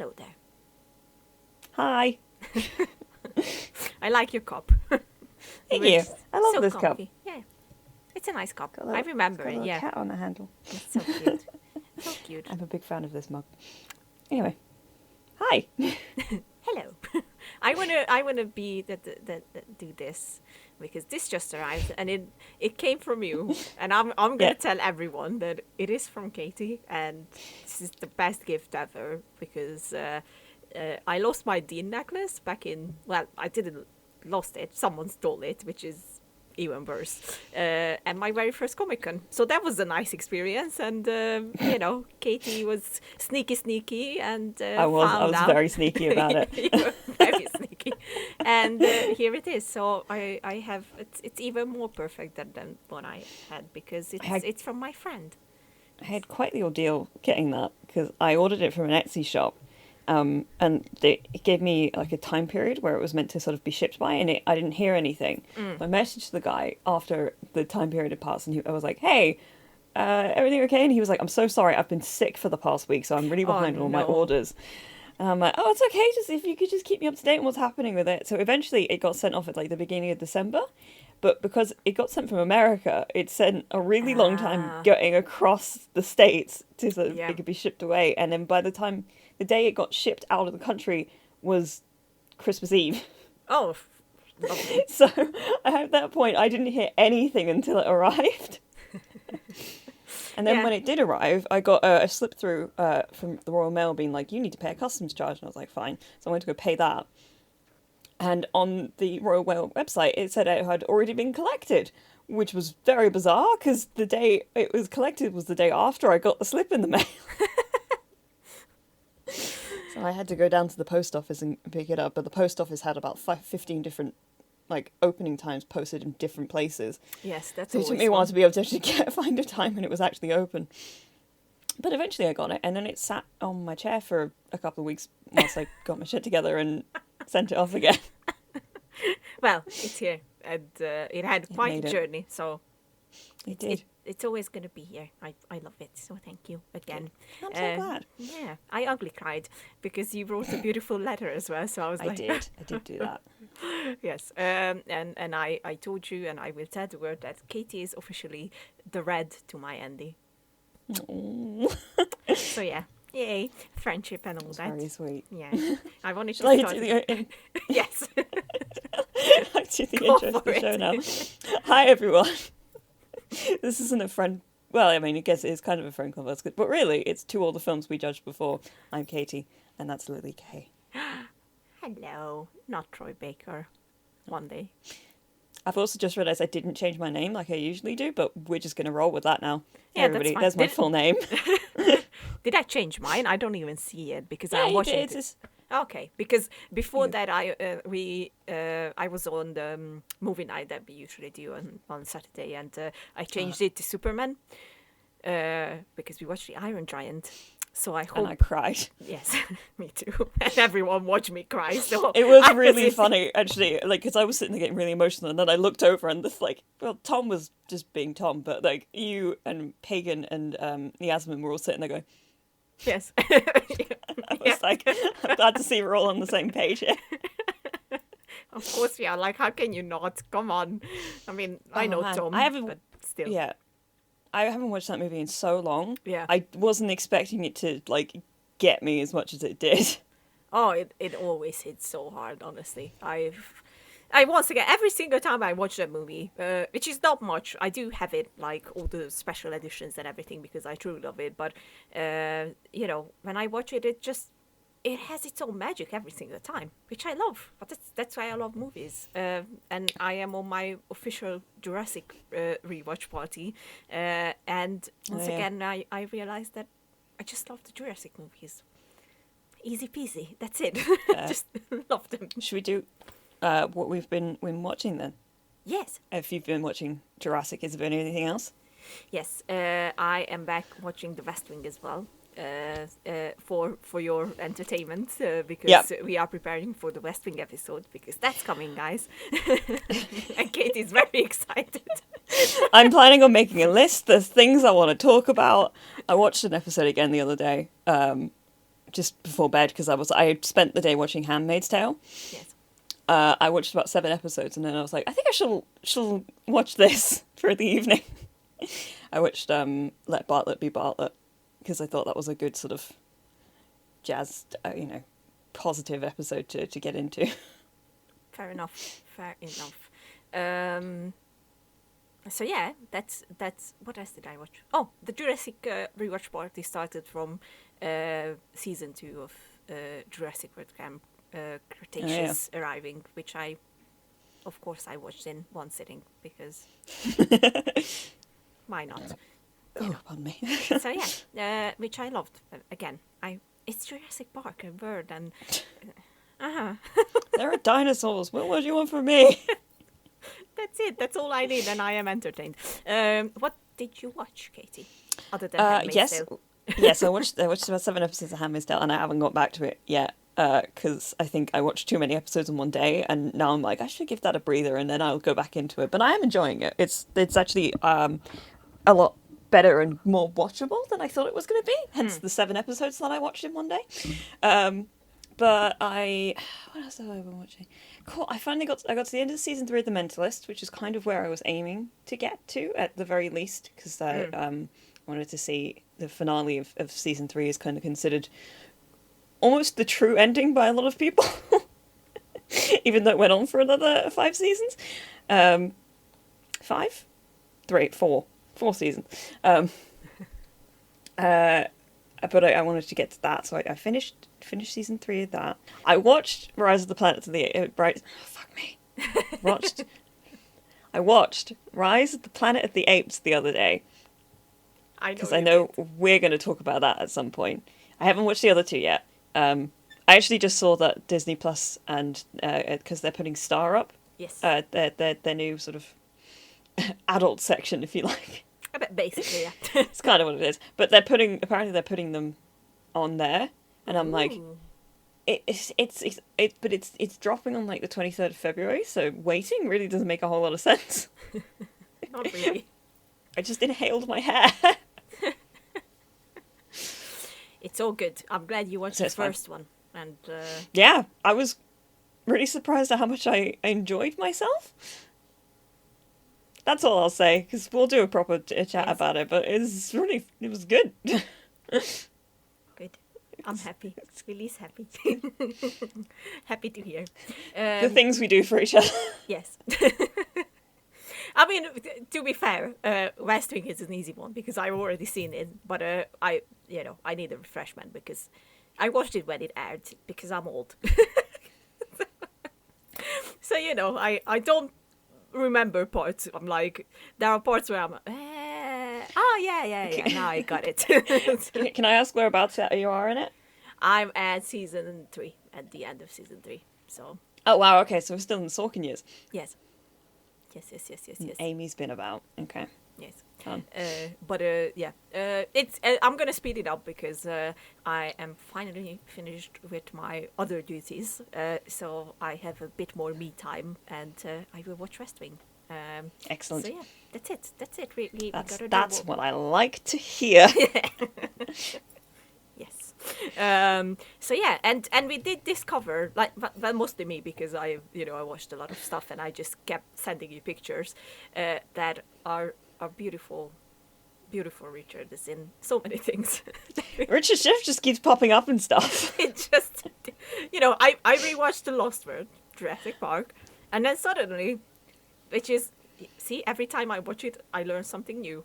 Hello there. Hi. I like your cup. Thank you. I love so this comfy. cup. Yeah, it's a nice cup. Got a I remember got a it. little Yeah, cat on the handle. it's so cute. So cute. I'm a big fan of this mug. Anyway, hi. Hello. I wanna be that do this because this just arrived and it came from you and I'm gonna Yeah. tell everyone that it is from Katie and this is the best gift ever because I lost my Dean necklace back in I didn't lost it, someone stole it, which is even worse. And my very first Comic-Con. So that was a nice experience. And, Katie was sneaky and I was found out. very sneaky about it. You were very sneaky. And here it is. So I have, it's even more perfect than what I had because it's from my friend. I had quite the ordeal getting that because I ordered it from an Etsy shop. And it gave me like a time period where it was meant to sort of be shipped by, and I didn't hear anything. I messaged the guy after the time period had passed, and I was like, "Hey, everything okay?" And he was like, "I'm so sorry, I've been sick for the past week, so I'm really behind on all my orders." And I'm like, "Oh, it's okay. Just if you could just keep me up to date on what's happening with it." So eventually, it got sent off at like the beginning of December. But because it got sent from America, it sent a really long time getting across the states to so it could be shipped away. And then by the time the day it got shipped out of the country was Christmas Eve. Oh, lovely. So at that point, I didn't hear anything until it arrived. And then when it did arrive, I got a slip through from the Royal Mail being like, "You need to pay a customs charge." And I was like, "Fine." So I went to go pay that. And on the Royal Mail website, it said it had already been collected, which was very bizarre because the day it was collected was the day after I got the slip in the mail. So I had to go down to the post office and pick it up, but the post office had about 15 different opening times posted in different places. Yes, that's so it took me a while to be able to actually find a time when it was actually open. But eventually I got it, and then it sat on my chair for a couple of weeks whilst I got my shit together and sent it off again. Well, it's here, and it had quite a journey, so it did. It's always going to be here. I love it, so thank you again. I'm so glad. Yeah, I ugly cried because you wrote a beautiful letter as well, so I was like... I did do that. Yes, and I told you, and I will tell the world that Katie is officially the red to my Andy. So yeah. Yay, friendship and all that. Very sweet. Yeah, I wanted to start... Yes. Back to the intro to the show now. Hi, everyone. This isn't a friend... Well, I mean, I guess it is kind of a friend converse, but really, it's to all the films we judged before. I'm Katie, and that's Lily Kay. Hello, not Troy Baker. One day. I've also just realised I didn't change my name like I usually do, but we're just going to roll with that now. Yeah, everybody, there's my full name. Did I change mine? I don't even see it because I'm watching it. Okay, because before that I was on the movie night that we usually do on Saturday, and I changed it to Superman because we watched the Iron Giant. So I hope... And I cried. Yes, me too. And everyone watched me cry. So it was really funny, actually, because I was sitting there getting really emotional, and then I looked over, and Tom was just being Tom, but you and Pagan and Yasmin were all sitting there going, yes. I was like, I'm glad to see we're all on the same page here. Of course we are. Like, how can you not? Come on. I mean, I know Tom, but still. Yeah. I haven't watched that movie in so long. Yeah. I wasn't expecting it to, get me as much as it did. Oh, it always hits so hard, honestly. I once again, every single time I watch that movie, which is not much, I do have it, all the special editions and everything, because I truly love it, but, when I watch it, it has its own magic every single time, which I love. But that's why I love movies. And I am on my official Jurassic rewatch party. And once again, I realized that I just love the Jurassic movies. Easy peasy. That's it. Just love them. Should we do what we've been watching then? Yes. If you've been watching Jurassic, is there anything else? Yes. I am back watching The West Wing as well. For your entertainment, because we are preparing for the West Wing episode, because that's coming, guys. And Katie's very excited. I'm planning on making a list. There's things I want to talk about. I watched an episode again the other day, just before bed because I had spent the day watching Handmaid's Tale. Yes. I watched about 7 episodes and then I was like, I think I shall watch this for the evening. I watched Let Bartlett Be Bartlett because I thought that was a good sort of jazzed, positive episode to get into. Fair enough. So yeah, that's what else did I watch? Oh, the Jurassic rewatch party started from season 2 of Jurassic World Camp Cretaceous arriving, which I watched in one sitting because why not? Oh, pardon me. So yeah, which I loved. Again, it's Jurassic Park, a bird, and there are dinosaurs. What do you want from me? That's it. That's all I need, and I am entertained. What did you watch, Katie? Other than Handmaid's Tale? Yes, I watched about 7 episodes of Handmaid's Tale, and I haven't got back to it yet because I think I watched too many episodes in one day, and now I'm like, I should give that a breather, and then I'll go back into it. But I am enjoying it. It's actually a lot better and more watchable than I thought it was going to be. Hence the 7 episodes that I watched in one day. But what else have I been watching? Cool. I got to the end of season 3 of The Mentalist, which is kind of where I was aiming to get to at the very least, because I wanted to see the finale of season 3 is kind of considered almost the true ending by a lot of people, even though it went on for another 5 seasons. 5? 3, 4 seasons. But I wanted to get to that, so I finished season 3 of that. I watched Rise of the Planet of the Apes. Fuck me. I watched Rise of the Planet of the Apes the other day. Because I know we're going to talk about that at some point. I haven't watched the other 2 yet. I actually just saw that Disney Plus and because they're putting Star up. Yes. Their new sort of adult section, if you like. I bet basically, yeah. It's kind of what it is. But apparently they're putting them on there, and I'm like, it's dropping on like the 23rd of February, so waiting really doesn't make a whole lot of sense. Not really. I just inhaled my hair. It's all good. I'm glad you watched the first one, and yeah, I was really surprised at how much I enjoyed myself. That's all I'll say, because we'll do a proper chat about it, but it was good. Good. I'm happy. Lily's happy. Happy to hear. The things we do for each other. Yes. I mean, to be fair, West Wing is an easy one, because I've already seen it, but I need a refreshment, because I watched it when it aired, because I'm old. So, I don't remember parts. I'm like, there are parts where I'm yeah, now I got it. Can I ask whereabouts you are in it? I'm at season 3, at the end of season 3, so. Oh wow, okay, so we're still in the Sorkin years. Yes. Amy's been about, okay. Yes. Fun. It's I'm gonna speed it up because I am finally finished with my other duties, so I have a bit more me time, and I will watch West Wing. Excellent. So yeah, that's it. We that's what I like to hear. Yes. So yeah, and we did discover, like, well, mostly me, because I watched a lot of stuff and I just kept sending you pictures that are beautiful. Beautiful Richard is in so many things. Richard Schiff just keeps popping up and stuff. It just, I rewatched The Lost World, Jurassic Park, and then suddenly, see, every time I watch it, I learn something new.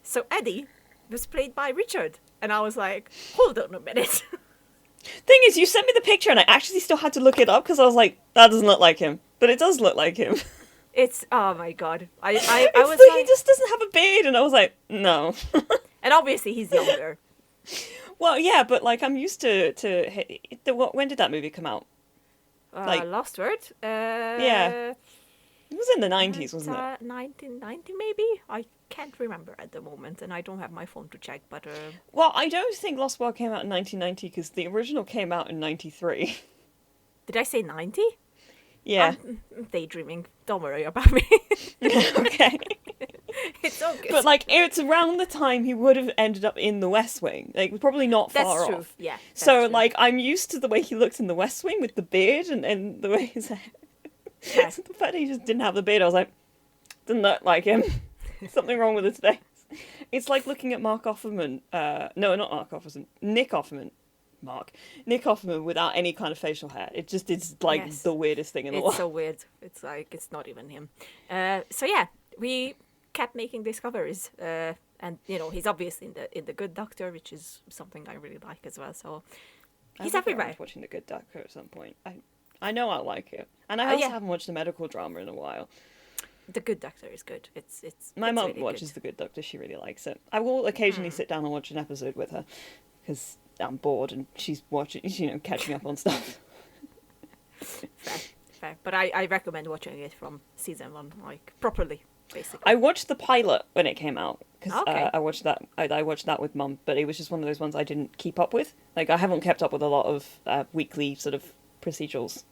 So Eddie was played by Richard, and I was like, hold on a minute. Thing is, you sent me the picture, and I actually still had to look it up, because I was like, that doesn't look like him. But it does look like him. It's, oh my god. I was like, he just doesn't have a beard, and I was like, no. And obviously he's younger. Well, yeah, but like I'm used to when did that movie come out? Lost World? Yeah. It was in the 90s, wasn't it? 1990 maybe? I can't remember at the moment, and I don't have my phone to check, but... Well, I don't think Lost World came out in 1990, because the original came out in 93. Did I say 90? Yeah. I'm daydreaming. Don't worry about me. Okay. It's all good. But, like, it's around the time he would have ended up in the West Wing. Like, probably not far That's true. off. Yeah. So, That's true. like, I'm used to the way he looked in the West Wing with the beard and the way his hair. Yeah. So the fact that he just didn't have the beard, I was like, didn't look like him. Something wrong with his face. It's like looking at Mark Offerman. No, not Mark Offerman. Nick Offerman. Nick Offerman without any kind of facial hair. It just is like Yes. the weirdest thing in the world. It's so weird. It's like it's not even him. So yeah, we kept making discoveries, and you know he's obviously in the Good Doctor, which is something I really like as well. So he's I everywhere. was watching The Good Doctor at some point. I know I like it, and I also yeah. haven't watched a medical drama in a while. The Good Doctor is good. It's My it's mum really watches good. The Good Doctor. She really likes it. I will occasionally sit down and watch an episode with her because I'm bored and she's watching, catching up on stuff. Fair. But I recommend watching it from season 1, like properly, basically. I watched the pilot when it came out because Okay. I watched that. I watched that with Mum, but it was just one of those ones I didn't keep up with. Like I haven't kept up with a lot of weekly sort of procedurals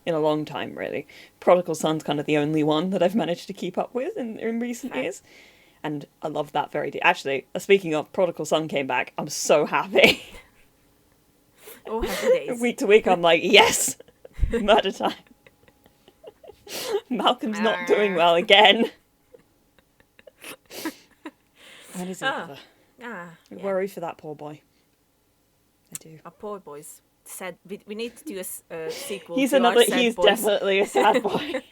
in a long time, really. Prodigal Son's kind of the only one that I've managed to keep up with in recent Fair. years, and I love that very deep. Actually, speaking of, Prodigal Son came back. I'm so happy. Oh, happy days. Week to week, I'm like, yes, murder time. Malcolm's not doing well again. And his mother. I Worry for that poor boy. I do. Our poor boys. Sad. We need to do a sequel. He's to another. Our sad He's boys, definitely a sad boy.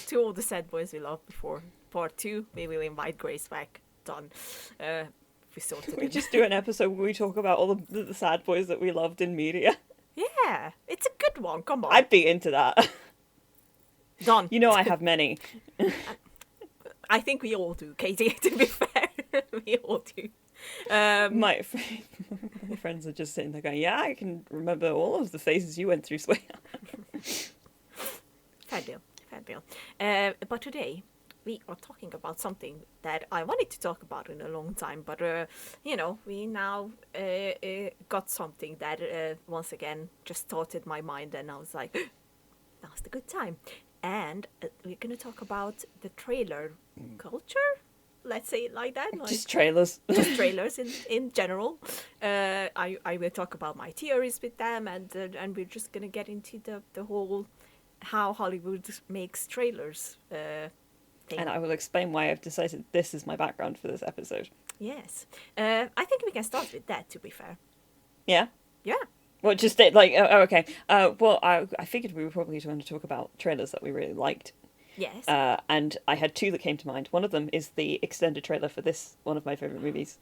to all the sad boys we loved before. Part 2, maybe we'll invite Grace back. Done. We sorted We it. just do an episode where we talk about all the sad boys that we loved in media. Yeah, it's a good one. Come on. I'd be into that. Done. You know I have many. I think we all do, Katie. To be fair, we all do. My friends are just sitting there going, yeah, I can remember all of the phases you went through, sweetheart. Fair deal. But today we are talking about something that I wanted to talk about in a long time, but we now got something that once again just started my mind, and I was like, now's the good time. And we're going to talk about the trailer culture. Let's say it like that. Like, Just trailers. just trailers in general. I will talk about my theories with them, and we're just gonna get into the whole how Hollywood makes trailers thing. And I will explain why I've decided this is my background for this episode. Yes, I think we can start with that. To be fair, Yeah? yeah. Well, just like, okay. Well, I figured we were probably going to talk about trailers that we really liked. Yes. And I had two that came to mind. One of them is the extended trailer for this, one of my favourite movies,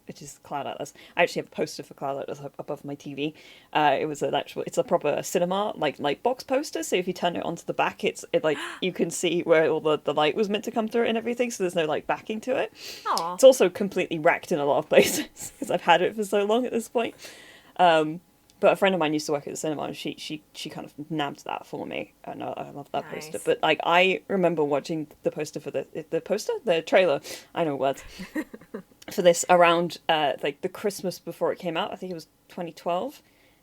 which is Cloud Atlas. I actually have a poster for Cloud Atlas above my TV. It's a proper cinema, like light box poster, so if you turn it onto the back, it like, you can see where all the light was meant to come through and everything, so there's no, like, backing to it. Aw. It's also completely wrecked in a lot of places, because I've had it for so long at this point. But a friend of mine used to work at the cinema, and she kind of nabbed that for me, and I love that poster. Nice. But like, I remember watching the poster for the trailer. I know words for this around like the Christmas before it came out. I think it was 2012,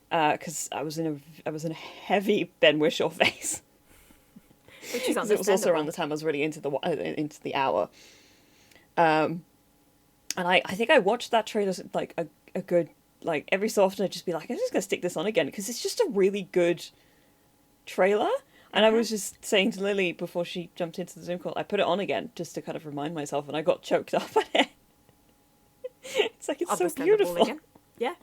because I was in a heavy Ben Whishaw phase. Which is It was also around the time I was really into the Hour. And I think I watched that trailer like a good. Like, every so often I'd just be like, I'm just going to stick this on again, because it's just a really good trailer. And I was just saying to Lily before she jumped into the Zoom call, I put it on again just to kind of remind myself, and I got choked up on it. It's like, it's so Understandable beautiful. again. Yeah.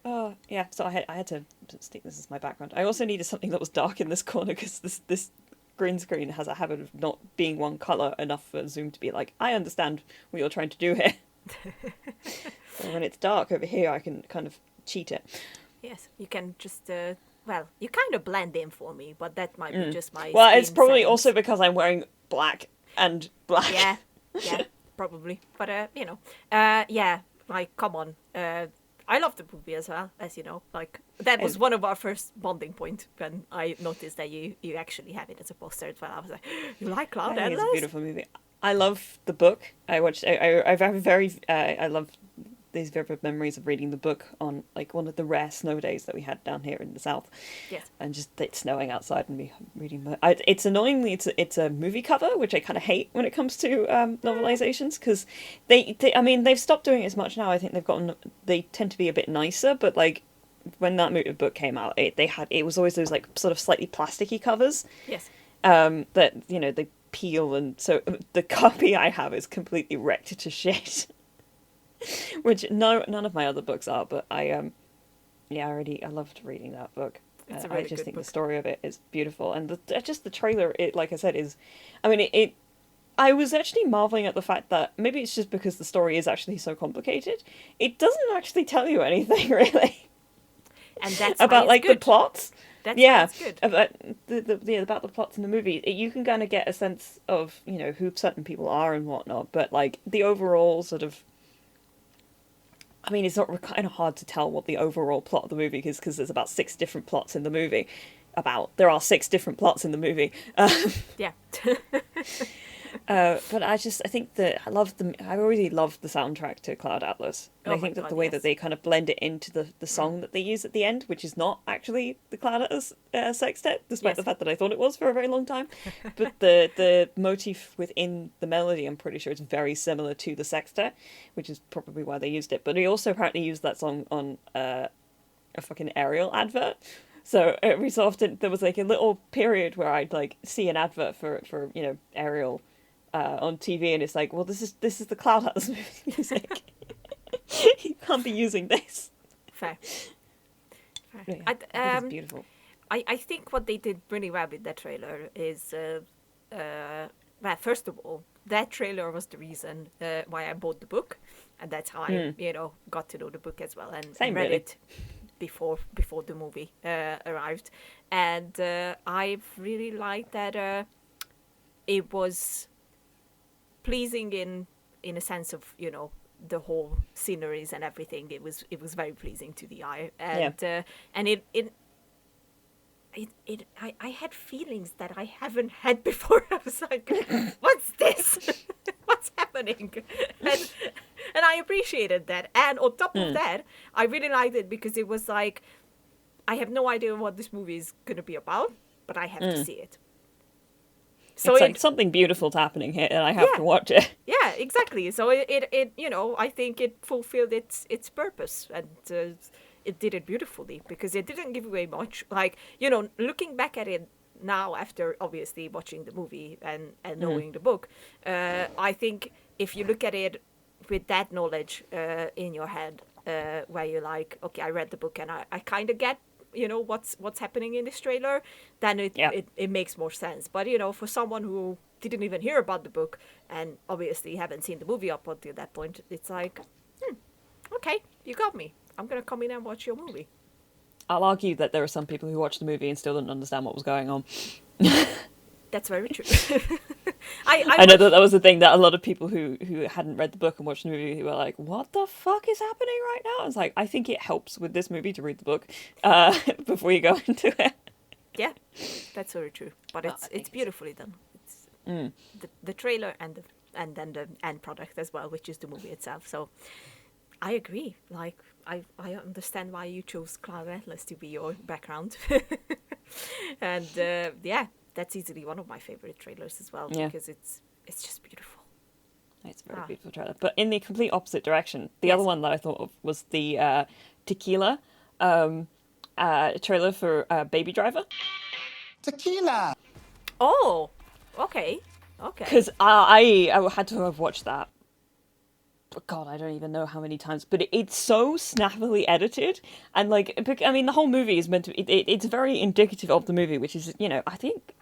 Oh, yeah, so I had to stick this as my background. I also needed something that was dark in this corner, because this green screen has a habit of not being one colour enough for Zoom to be like, I understand what you're trying to do here. And when it's dark over here, I can kind of cheat it. Yes, you can just you kind of blend in for me, but that might be just my. Well, it's screen probably settings. also because I'm wearing black and black. Yeah, probably. But yeah, like, come on. I love the movie as well, as you know. Like, that was one of our first bonding point when I noticed that you actually have it as a poster as well. I was like, you like Cloud I think Atlas? it's a beautiful movie. I love the book. I love these vivid memories of reading the book on like one of the rare snow days that we had down here in the south. Yes. And just it snowing outside and me reading the. It's annoyingly it's a movie cover, which I kind of hate when it comes to novelizations, because I mean they've stopped doing it as much now. I think they tend to be a bit nicer, but like when that book came out, it was always those like sort of slightly plasticky covers. Yes. That they peel, and so the copy I have is completely wrecked to shit. Which none of my other books are, but I loved reading that book. It's a really I just good think book. the story of it is beautiful, and the trailer, it like I said is, I mean it. I was actually marveling at the fact that maybe it's just because the story is actually so complicated, it doesn't actually tell you anything really. And that's about why it's like good. the plots. That's Yeah, why it's good. about the plots in the movie. You can kind of get a sense of who certain people are and whatnot, but like the overall sort of. I mean, it's not kind of hard to tell what the overall plot of the movie is because there's about 6 different plots in the movie. There are 6 different plots in the movie. Yeah. But I think that I really loved the soundtrack to Cloud Atlas. And Oh I think my that God, the way yes. that they kind of blend it into the song that they use at the end, which is not actually the Cloud Atlas sextet, despite Yes. the fact that I thought it was for a very long time. But the motif within the melody, I'm pretty sure it's very similar to the sextet, which is probably why they used it. But they also apparently used that song on a fucking Ariel advert. So every so often there was like a little period where I'd like see an advert for Ariel on TV, and it's like, well, this is the Cloud Atlas music. You can't be using this. Fair. Yeah, I think it's beautiful. I think what they did really well with that trailer is, well, first of all, that trailer was the reason why I bought the book, and that's how I got to know the book as well, and Same, read really. it before the movie arrived, and I really liked that it was pleasing in a sense of the whole sceneries and everything. It was very pleasing to the eye, and and I had feelings that I haven't had before. I was like, what's this? What's happening? And I appreciated that. And on top of that, I really liked it because it was like, I have no idea what this movie is going to be about, but I have to see it. So it's like something beautiful's happening here, and I have to watch it. Yeah, exactly. So it I think it fulfilled its purpose, and it did it beautifully because it didn't give away much. Like, looking back at it now after obviously watching the movie and knowing the book, I think if you look at it with that knowledge in your head, where you're like, okay, I read the book and I kind of get what's happening in this trailer, then it makes more sense. But for someone who didn't even hear about the book and obviously haven't seen the movie up until that point, it's like, okay, you got me. I'm gonna come in and watch your movie. I'll argue that there are some people who watched the movie and still didn't understand what was going on. That's very true. I know that was the thing that a lot of people who hadn't read the book and watched the movie who were like, what the fuck is happening right now? I was like, I think it helps with this movie to read the book before you go into it. Yeah, that's very true. But it's beautifully done. It's the trailer and then the end product as well, which is the movie itself. So I agree. Like, I understand why you chose Cloud Atlas to be your background. And that's easily one of my favorite trailers as well, because it's just beautiful. It's a very beautiful trailer. But in the complete opposite direction, the other one that I thought of was the Tequila trailer for Baby Driver. Tequila! Oh, okay. Because I had to have watched that. But God, I don't even know how many times. But it's so snappily edited, and like, I mean, the whole movie is meant to. It's very indicative of the movie, which is, I think,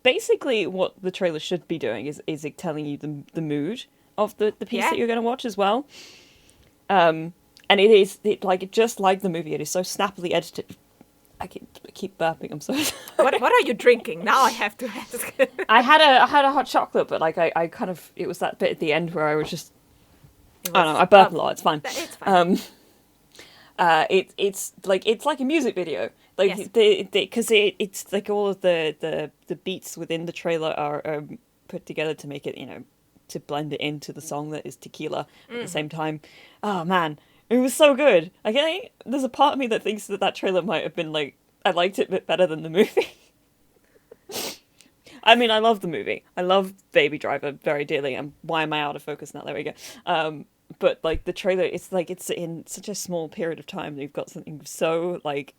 basically what the trailer should be doing is like telling you the mood of the piece that you're going to watch as well. And it just like the movie. It is so snappily edited. I keep burping. I'm sorry. What are you drinking? Now I have to ask. I had a hot chocolate, but like I kind of, it was that bit at the end where I was just. I don't know. I burp a lot. It's fine. It's fine. It's like a music video, like because it's like all of the beats within the trailer are put together to make it to blend it into the song that is Tequila at the same time. Oh man, It was so good. I think there's a part of me that thinks that trailer might have been like, I liked it a bit better than the movie. I mean, I love the movie. I love Baby Driver very dearly. And why am I out of focus now? There we go. But like the trailer, it's like it's in such a small period of time. You've got something so like,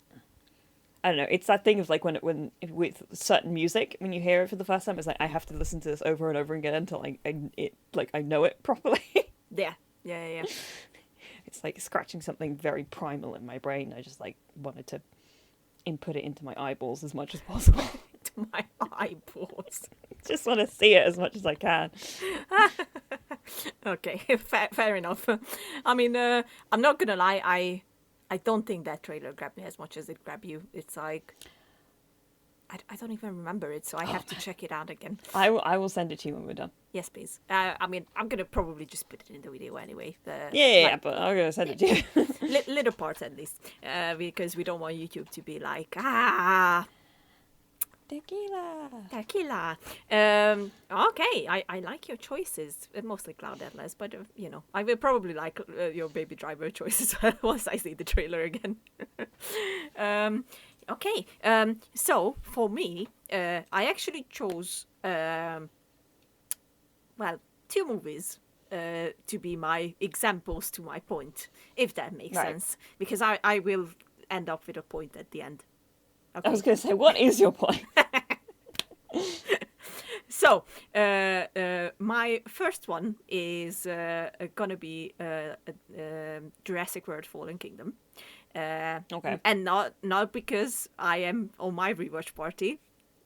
I don't know. It's that thing of like when with certain music, when you hear it for the first time, it's like I have to listen to this over and over again until I know it properly. Yeah, yeah, yeah. It's like scratching something very primal in my brain. I just like wanted to input it into my eyeballs as much as possible. To my eyeballs. Just want to see it as much as I can. Okay, fair enough. I mean, I'm not gonna lie. I don't think that trailer grabbed me as much as it grabbed you. It's like I don't even remember it, so I have to check it out again. I will send it to you when we're done. Yes, please. I mean, I'm gonna probably just put it in the video anyway. Yeah, but I'm gonna send it to you. Little parts at least, because we don't want YouTube to be like tequila. Okay, I like your choices. Mostly Cloud Atlas, but I will probably like your Baby Driver choices once I see the trailer again. Okay, so for me, I actually chose two movies to be my examples to my point, if that makes sense, because I will end up with a point at the end. Okay. I was going to say, what is your point? So, my first one is gonna be Jurassic World: Fallen Kingdom. Okay. And not because I am on my rewatch party,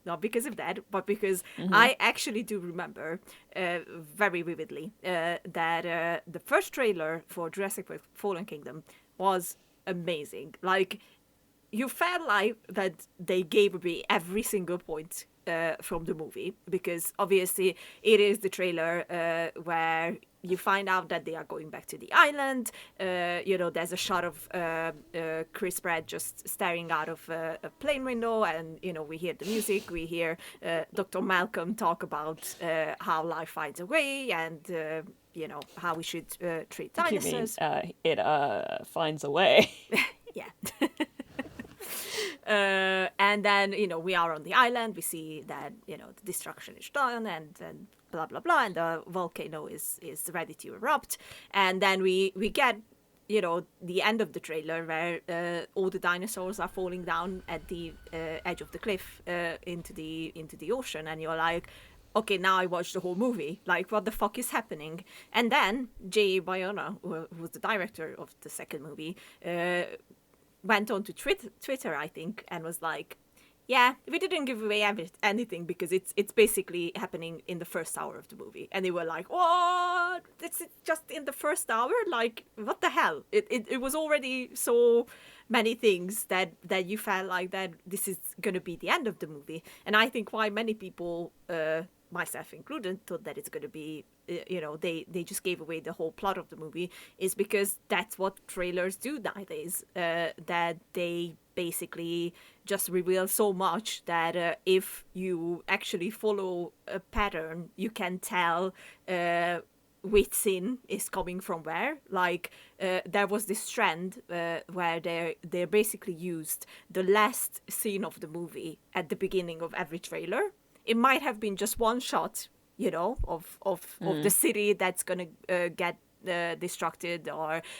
not because of that, but because I actually do remember very vividly that the first trailer for Jurassic World: Fallen Kingdom was amazing. Like, you felt like that they gave me every single point from the movie, because obviously it is the trailer where you find out that they are going back to the island. There's a shot of Chris Pratt just staring out of a plane window, and we hear the music, we hear Dr. Malcolm talk about how life finds a way, and how we should treat dinosaurs. You mean, it finds a way. Yeah. And then we are on the island, we see that the destruction is done, and blah blah blah, and the volcano is ready to erupt, and then we get the end of the trailer where all the dinosaurs are falling down at the edge of the cliff into the ocean, and you're like, okay, now I watched the whole movie. Like, what the fuck is happening? And then J. Bayona, who was the director of the second movie, went on to Twitter, I think, and was like, yeah, we didn't give away anything because it's basically happening in the first hour of the movie. And they were like, what? It's just in the first hour? Like, what the hell? It was already so many things that you felt like that this is going to be the end of the movie. And I think why many people, myself included, thought that it's going to be, they just gave away the whole plot of the movie, is because that's what trailers do nowadays, that they basically just reveal so much that if you actually follow a pattern, you can tell which scene is coming from where. Like, there was this trend where they basically used the last scene of the movie at the beginning of every trailer. It might have been just one shot, of the city that's gonna get destructed,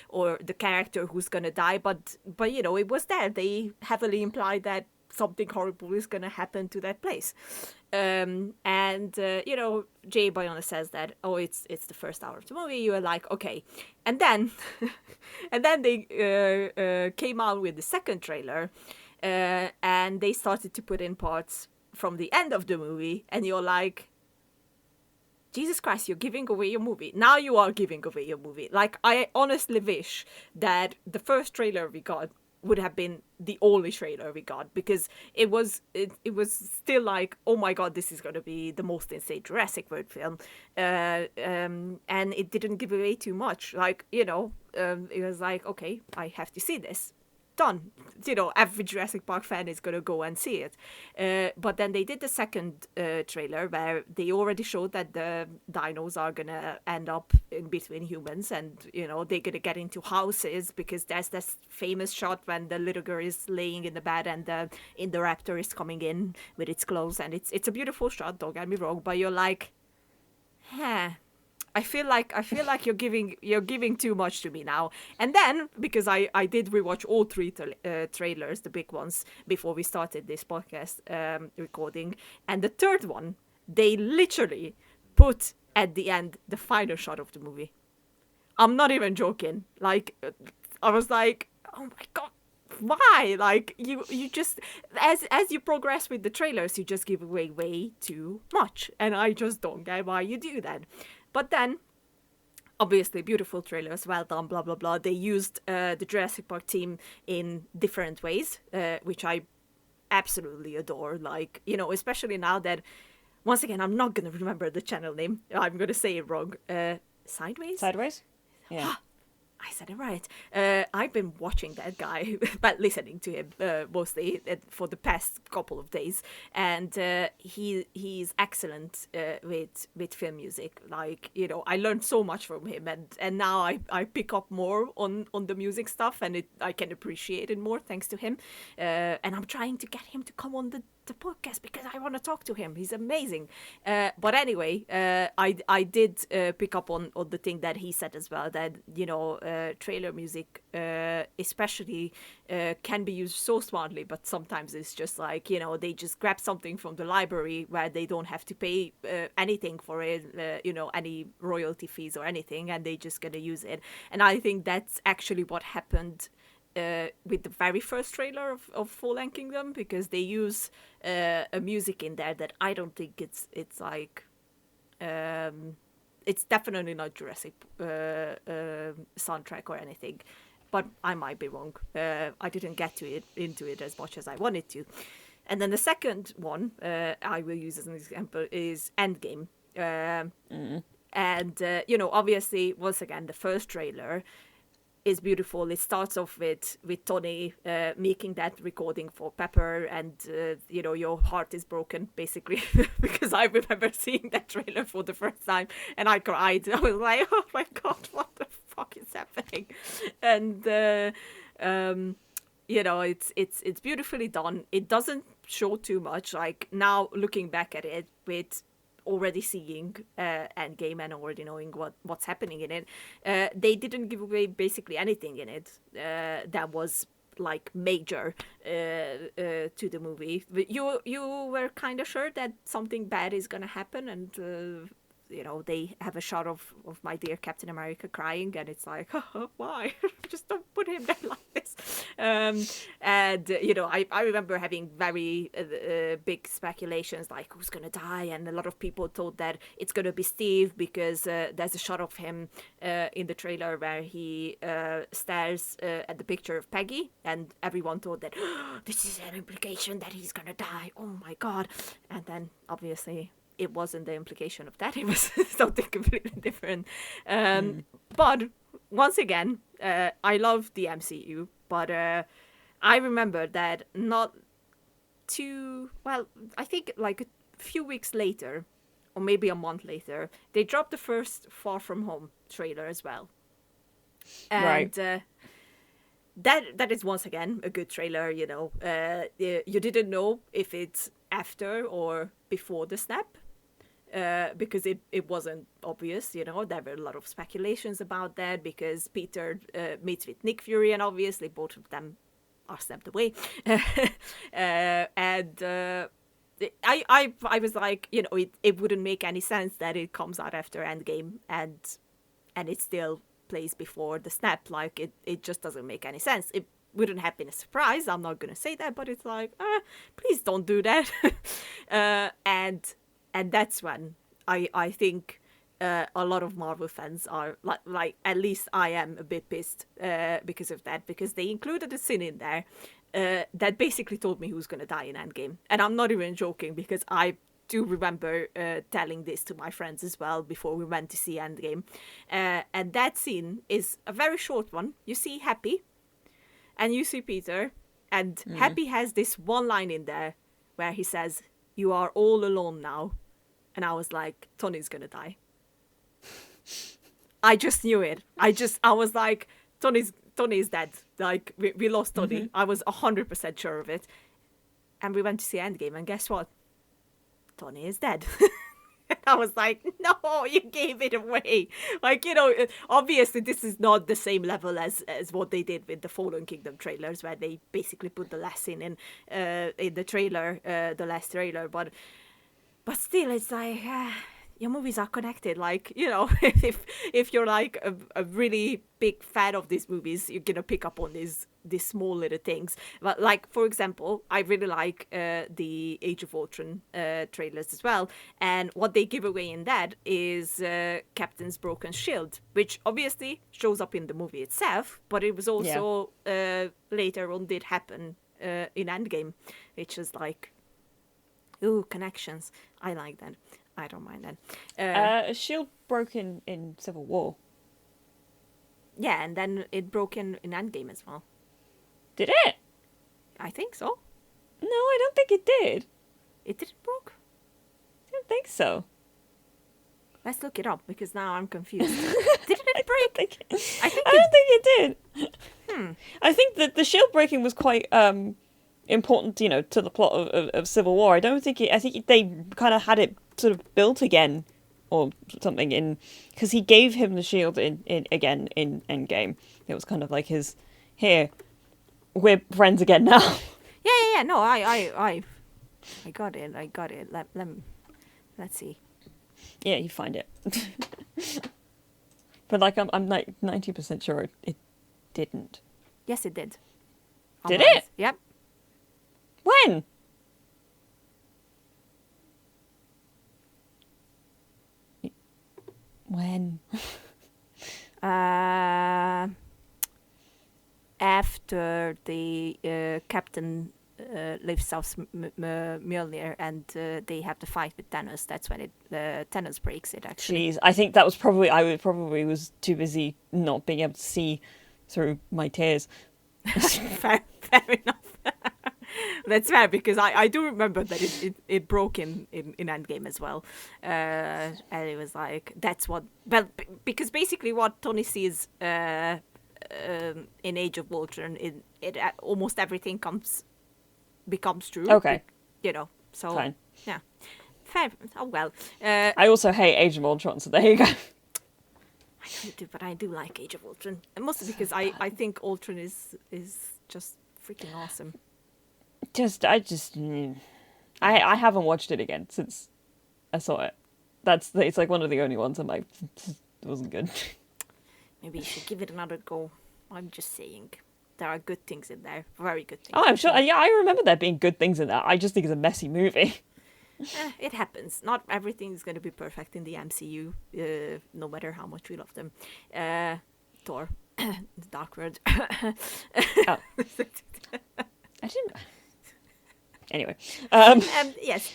or the character who's gonna die, but it was there. They heavily implied that something horrible is gonna happen to that place, and Jay Bayona says that, oh, it's the first hour of the movie. You are like, okay, and then they came out with the second trailer, and they started to put in parts from the end of the movie, and you're like, Jesus Christ, you're giving away your movie. Now you are giving away your movie. Like, I honestly wish that the first trailer we got would have been the only trailer we got, because it was still like, oh my god, this is going to be the most insane Jurassic World film. And it didn't give away too much. Like, it was like, okay, I have to see this. done. You know, every Jurassic Park fan is gonna go and see it. But then they did the second trailer where they already showed that the dinos are gonna end up in between humans, and you know they're gonna get into houses because there's this famous shot when the little girl is laying in the bed and the Indoraptor is coming in with its claws, and it's a beautiful shot. Don't get me wrong, but you're like, huh. I feel like you're giving too much to me now. And then because I did rewatch all three trailers, the big ones, before we started this podcast recording, and the third one they literally put at the end the final shot of the movie. I'm not even joking. Like I was like, oh my god. Why? Like you just as you progress with the trailers, you just give away way too much, and I just don't get why you do that. But then, obviously, beautiful trailers, well done, blah blah blah. They used the Jurassic Park team in different ways, which I absolutely adore. Like you know, especially now that once again I'm not gonna remember the channel name. I'm gonna say it wrong. Sideways. Yeah. I said it right. I've been watching that guy, but listening to him mostly for the past couple of days, and he's excellent with film music. Like you know, I learned so much from him, and now I pick up more on the music stuff, and I can appreciate it more thanks to him. And I'm trying to get him to come on the podcast because I want to talk to him. He's amazing. But anyway, I did pick up on the thing that he said as well, that you know trailer music especially can be used so smartly, but sometimes it's just like you know they just grab something from the library where they don't have to pay anything for it, you know, any royalty fees or anything, and they just gonna use it. And I think that's actually what happened with the very first trailer of Fallen Kingdom, because they use a music in there that I don't think it's like it's definitely not Jurassic soundtrack or anything, but I might be wrong. I didn't get into it as much as I wanted to. And then the second one I will use as an example is Endgame. And you know, obviously, once again, the first trailer is beautiful. It starts off with Tony making that recording for Pepper, and you know, your heart is broken basically because I remember seeing that trailer for the first time and I cried. I was like, oh my god, what the fuck is happening? And you know, it's beautifully done. It doesn't show too much. Like now looking back at it with already seeing Endgame and already knowing what's happening in it, they didn't give away basically anything in it that was like major to the movie. But you were kind of sure that something bad is gonna happen, and you know, they have a shot of my dear Captain America crying, and it's like, oh, why? Just don't put him there like this. And, you know, I remember having very big speculations, like who's going to die, and a lot of people thought that it's going to be Steve, because there's a shot of him in the trailer where he stares at the picture of Peggy, and everyone thought that, oh, this is an implication that he's going to die. Oh, my God. And then, obviously, it wasn't the implication of that. It was something completely different. But once again, I love the MCU, but I remember that not too well. I think like a few weeks later, or maybe a month later, they dropped the first Far From Home trailer as well. And that is once again a good trailer. You know, you didn't know if it's after or before the snap. Because it wasn't obvious, you know, there were a lot of speculations about that, because Peter meets with Nick Fury, and obviously both of them are snapped away. And I was like, you know, it wouldn't make any sense that it comes out after Endgame and it still plays before the snap. Like it just doesn't make any sense. It wouldn't have been a surprise, I'm not gonna say that, but it's like, please don't do that. And that's when I think a lot of Marvel fans are like at least I am a bit pissed because of that, because they included a scene in there that basically told me who's gonna die in Endgame, and I'm not even joking, because I do remember telling this to my friends as well before we went to see Endgame, and that scene is a very short one. You see Happy, and you see Peter, and Happy has this one line in there where he says, "You are all alone now," and I was like, Tony's gonna die. I just knew it. I was like, Tony's dead. Like, we lost Tony. I was 100% sure of it. And we went to see Endgame, and guess what? Tony is dead. I was like, no, you gave it away. Like, obviously this is not the same level as what they did with the Fallen Kingdom trailers, where they basically put the lesson in the trailer, the last trailer. But still, it's like, your movies are connected. Like, if you're like a really big fan of these movies, you're gonna pick up on these small little things. But like, for example, I really like the Age of Ultron trailers as well. And what they give away in that is Captain's broken shield, which obviously shows up in the movie itself, but it was also later on did happen in Endgame, which is like, ooh, connections. I like that. I don't mind that. A shield broke in Civil War. Yeah, and then it broke in Endgame as well. Did it? I think so. No, I don't think it did. It didn't broke? I don't think so. Let's look it up, because now I'm confused. Didn't it break? I don't think it did. I think that the shield breaking was quite important, to the plot of Civil War. I think they kind of had it sort of built again or something in, because he gave him the shield in Endgame. It was kind of like his, here, we're friends again now. Yeah. No, I got it. Let's see. Yeah, you find it. But like, I'm like 90% sure it didn't. Yes, it did. Did it? Yep. When? When? After the captain lifts off Mjolnir and they have to fight with Thanos, that's when Thanos breaks it, actually. Jeez, I think that was probably, I probably was too busy not being able to see through my tears. fair enough. That's fair, because I do remember that it broke in Endgame as well. And it was like, that's what... Well, because basically what Tony sees in Age of Ultron, it almost everything becomes true. Okay. So... Fine. Yeah. Fair. Oh, well. I also hate Age of Ultron, so there you go. I don't do, but I do like Age of Ultron. And mostly because I think Ultron is just freaking awesome. I haven't watched it again since I saw it. It's like one of the only ones I'm like, it wasn't good. Maybe you should give it another go. I'm just saying. There are good things in there. Very good things. Oh, I'm sure. Yeah, I remember there being good things in that. I just think it's a messy movie. It happens. Not everything is going to be perfect in the MCU, no matter how much we love them. Thor. The Dark World. Oh. I didn't... Anyway. Yes.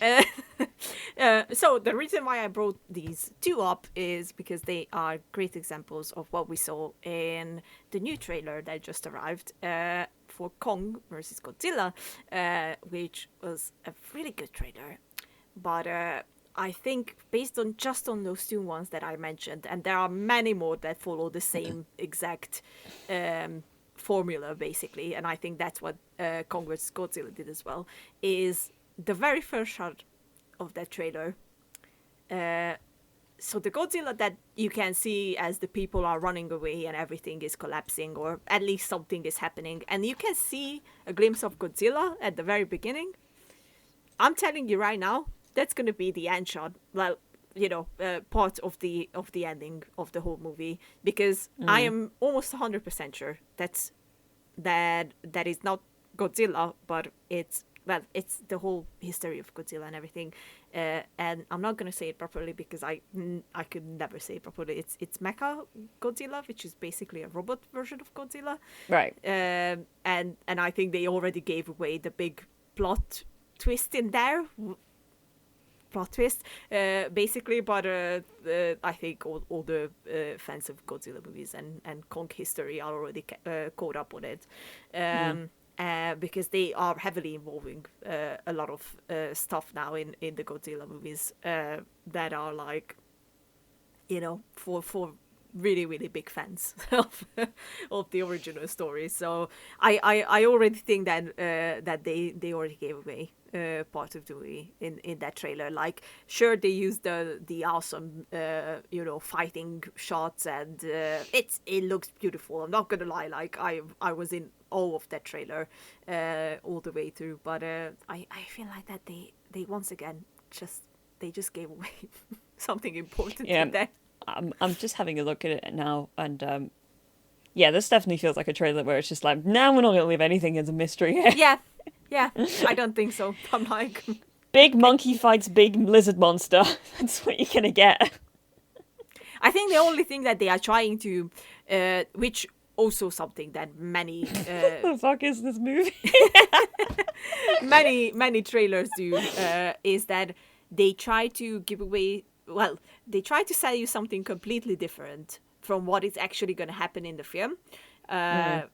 So the reason why I brought these two up is because they are great examples of what we saw in the new trailer that just arrived for Kong versus Godzilla, which was a really good trailer. But I think based on just on those two ones that I mentioned, and there are many more that follow the same exact formula, basically, and I think that's what Kong vs. Godzilla did as well, is the very first shot of that trailer. So the Godzilla that you can see as the people are running away and everything is collapsing, or at least something is happening, and you can see a glimpse of Godzilla at the very beginning. I'm telling you right now, that's going to be the end shot. Well, part of the ending of the whole movie, because I am almost 100% sure that is not Godzilla, but it's the whole history of Godzilla and everything. And I'm not going to say it properly because I could never say it properly. It's Mecha Godzilla, which is basically a robot version of Godzilla. Right. And I think they already gave away the big plot twist in there. plot twist, basically. But I think all the fans of Godzilla movies and Kong history are already caught up on it. Because they are heavily involving a lot of stuff now in the Godzilla movies that are like, for really, really big fans of the original story. So I already think that that they already gave away part of the movie in that trailer. Like, sure, they used the awesome fighting shots, and it looks beautiful. I'm not gonna lie, like I was in awe of that trailer all the way through. But I feel like that they once again just gave away something important in there. I'm just having a look at it now, and this definitely feels like a trailer where it's just like, now we're not going to leave anything as a mystery here. Yeah, I don't think so. I'm like... Big monkey fights big lizard monster. That's what you're going to get. I think the only thing that they are trying to... which also something that many... the fuck is this movie? many trailers do, is that they try to give away... Well, they try to sell you something completely different from what is actually going to happen in the film.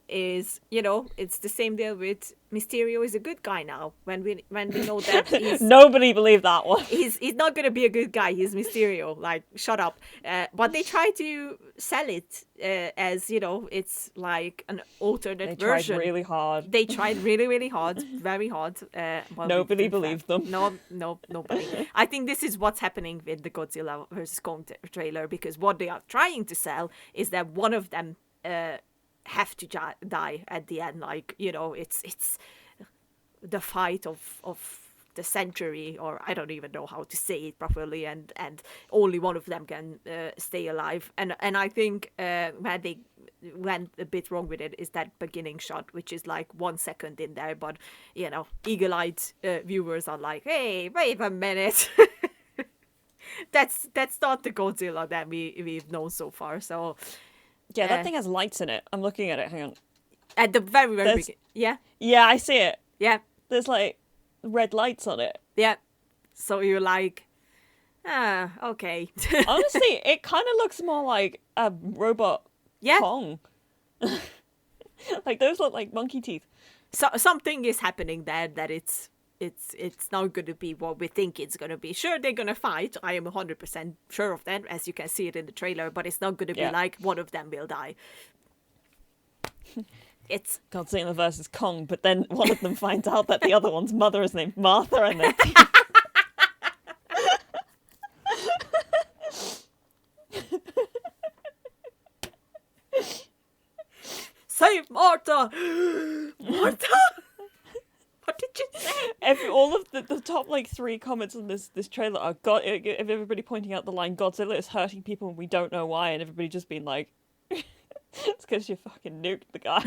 Is, it's the same deal with Mysterio is a good guy now. When we know that he's... Nobody believed that one. He's not going to be a good guy. He's Mysterio. Like, shut up. But they try to sell it as, it's like an alternate version. They tried really hard. They tried really, really hard. Very hard. Nobody believed them. No, nobody. I think this is what's happening with the Godzilla vs. Kong trailer, because what they are trying to sell is that one of them have to die at the end. Like, it's the fight of the century, or I don't even know how to say it properly, and only one of them can stay alive. And I think where they went a bit wrong with it is that beginning shot, which is like 1 second in there, but eagle-eyed viewers are like, hey, wait a minute. That's not the Godzilla that we've known so far. So yeah, that thing has lights in it. I'm looking at it. Hang on. At the very beginning. Yeah. Yeah, I see it. Yeah. There's like red lights on it. Yeah. So you're like, okay. Honestly, it kind of looks more like a robot Kong. Like, those look like monkey teeth. So something is happening there that it's not going to be what we think it's going to be. Sure, they're going to fight. I am 100% sure of that, as you can see it in the trailer. But it's not going to be like one of them will die. It's Godzilla versus Kong, but then one of them finds out that the other one's mother is named Martha, and then save Martha. Martha. What did you say? All of the top like 3 comments on this trailer are everybody pointing out the line, Godzilla is hurting people and we don't know why, and everybody just being like, it's because you fucking nuked the guy.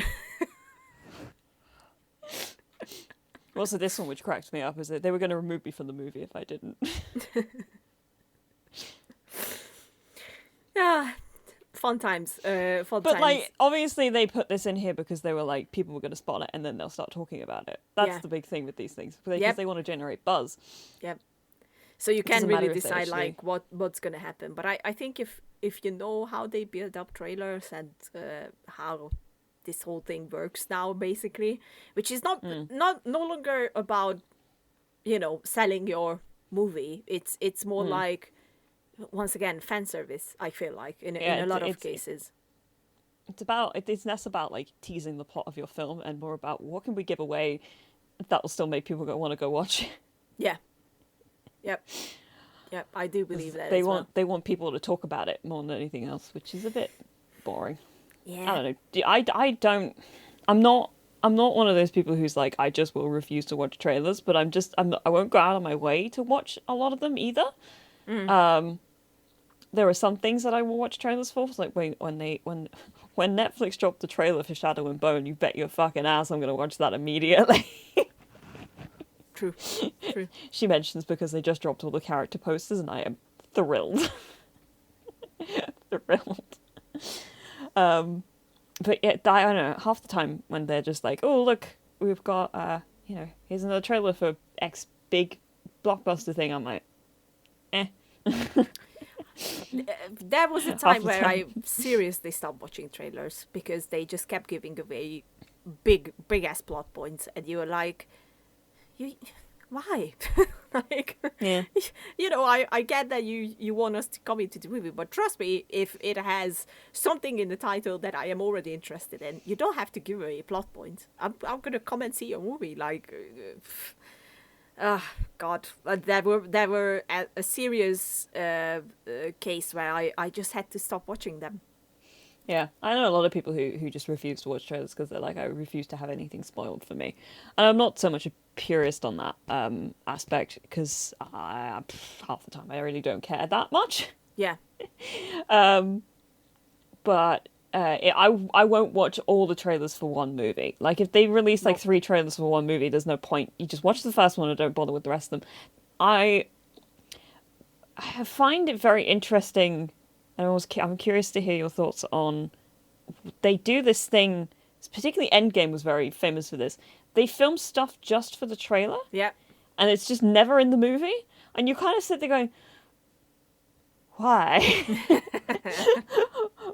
Also, this one, which cracked me up, is that they were going to remove me from the movie if I didn't. Yeah, fun times. But like, obviously they put this in here because they were like, people were going to spot it and then they'll start talking about it. That's the big thing with these things, because they want to generate buzz. Yep. So you can really decide like what's going to happen. But I think if you know how they build up trailers and how this whole thing works now, basically, which is no longer about selling your movie. It's more like, once again, fan service. I feel like in a lot of cases. It's less about like teasing the plot of your film and more about what can we give away that will still make people want to go watch it. Yeah. Yep. I do believe that. They want people to talk about it more than anything else, which is a bit boring. Yeah. I don't know. I'm not one of those people who's like, I just will refuse to watch trailers, but I won't go out of my way to watch a lot of them either. There are some things that I will watch trailers for. Like when Netflix dropped the trailer for Shadow and Bone, you bet your fucking ass I'm gonna watch that immediately. True. She mentions because they just dropped all the character posters, and I am thrilled. But yeah, I don't know. Half the time when they're just like, "Oh, look, we've got here's another trailer for X big blockbuster thing," I'm like, There was a time where I seriously stopped watching trailers because they just kept giving away big ass plot points, and you were like, you why? Like, Yeah. you know, I get that you want us to come into the movie, but trust me, if it has something in the title that I am already interested in, you don't have to give away a plot point. I'm gonna come and see your movie. Like, God, there were a serious case where I just had to stop watching them. Yeah, I know a lot of people who just refuse to watch trailers because they're like, I refuse to have anything spoiled for me. And I'm not so much a purist on that aspect because half the time I really don't care that much. Yeah. But I won't watch all the trailers for one movie. Like, if they release like 3 trailers for one movie, there's no point. You just watch the first one and don't bother with the rest of them. I find it very interesting, and I'm curious to hear your thoughts on. They do this thing, particularly Endgame was very famous for this. They film stuff just for the trailer, Yeah. and it's just never in the movie. And you kind of sit there going, why?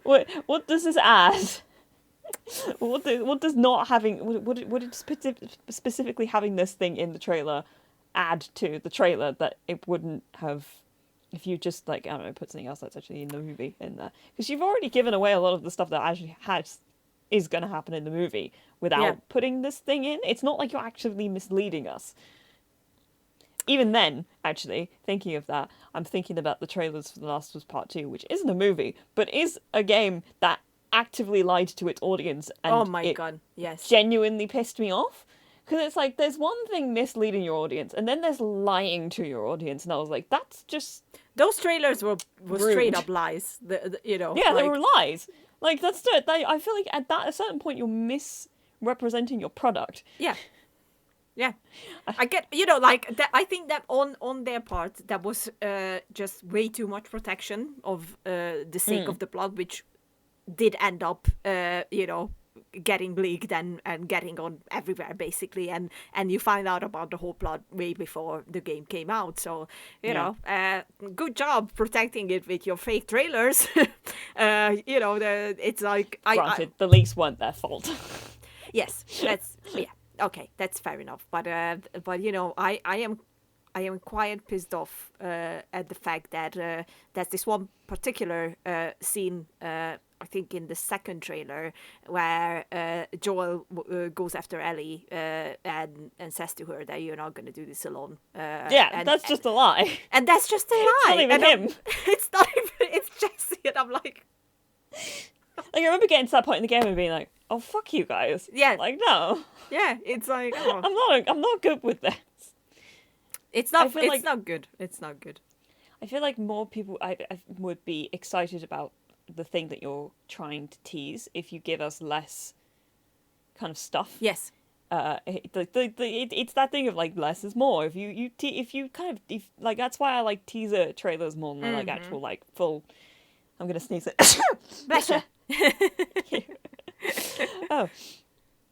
What does this add? What does not having what it specifically having this thing in the trailer add to the trailer that it wouldn't have if you just, like, I don't know, put something else that's actually in the movie in there? Because you've already given away a lot of the stuff that actually is going to happen in the movie without putting this thing in. It's not like you're actually misleading us. Even then, actually, thinking of that, I'm thinking about the trailers for The Last of Us Part 2, which isn't a movie, but is a game that actively lied to its audience. And oh my God, yes. Genuinely pissed me off. Because it's like, there's one thing misleading your audience, and then there's lying to your audience. And I was like, that's just... Those trailers were rude. straight up lies, you know. Yeah, like... they were lies. Like, that's it. I feel like at a certain point, you're misrepresenting your product. Yeah. Yeah, I get, you know, like, that, I think that on their part, that was just way too much protection of the sake of the plot, which did end up, you know, getting leaked and getting on everywhere, basically. And you find out about the whole plot way before the game came out. So, you know, good job protecting it with your fake trailers. You know, it's like... Granted, the leaks weren't their fault. Yes, that's... Yeah. Okay, that's fair enough. But you know, I am quite pissed off at the fact that there's this one particular scene, I think in the second trailer, where Joel goes after Ellie and says to her that you're not going to do this alone. That's just a lie. And that's just a lie. It's not even him. It's not even. It's Jesse, and I'm like. Like, I remember getting to that point in the game and being like, "Oh, fuck you guys." Yeah. Like, no. Yeah, it's like, oh. I'm not good with this. It's not. It's not good. It's not good. I feel like more people I would be excited about the thing that you're trying to tease if you give us less kind of stuff. Yes. It's that thing of, like, less is more. If you like, that's why I like teaser trailers more than I like actual, like, full. I'm gonna sneeze it. Bless you.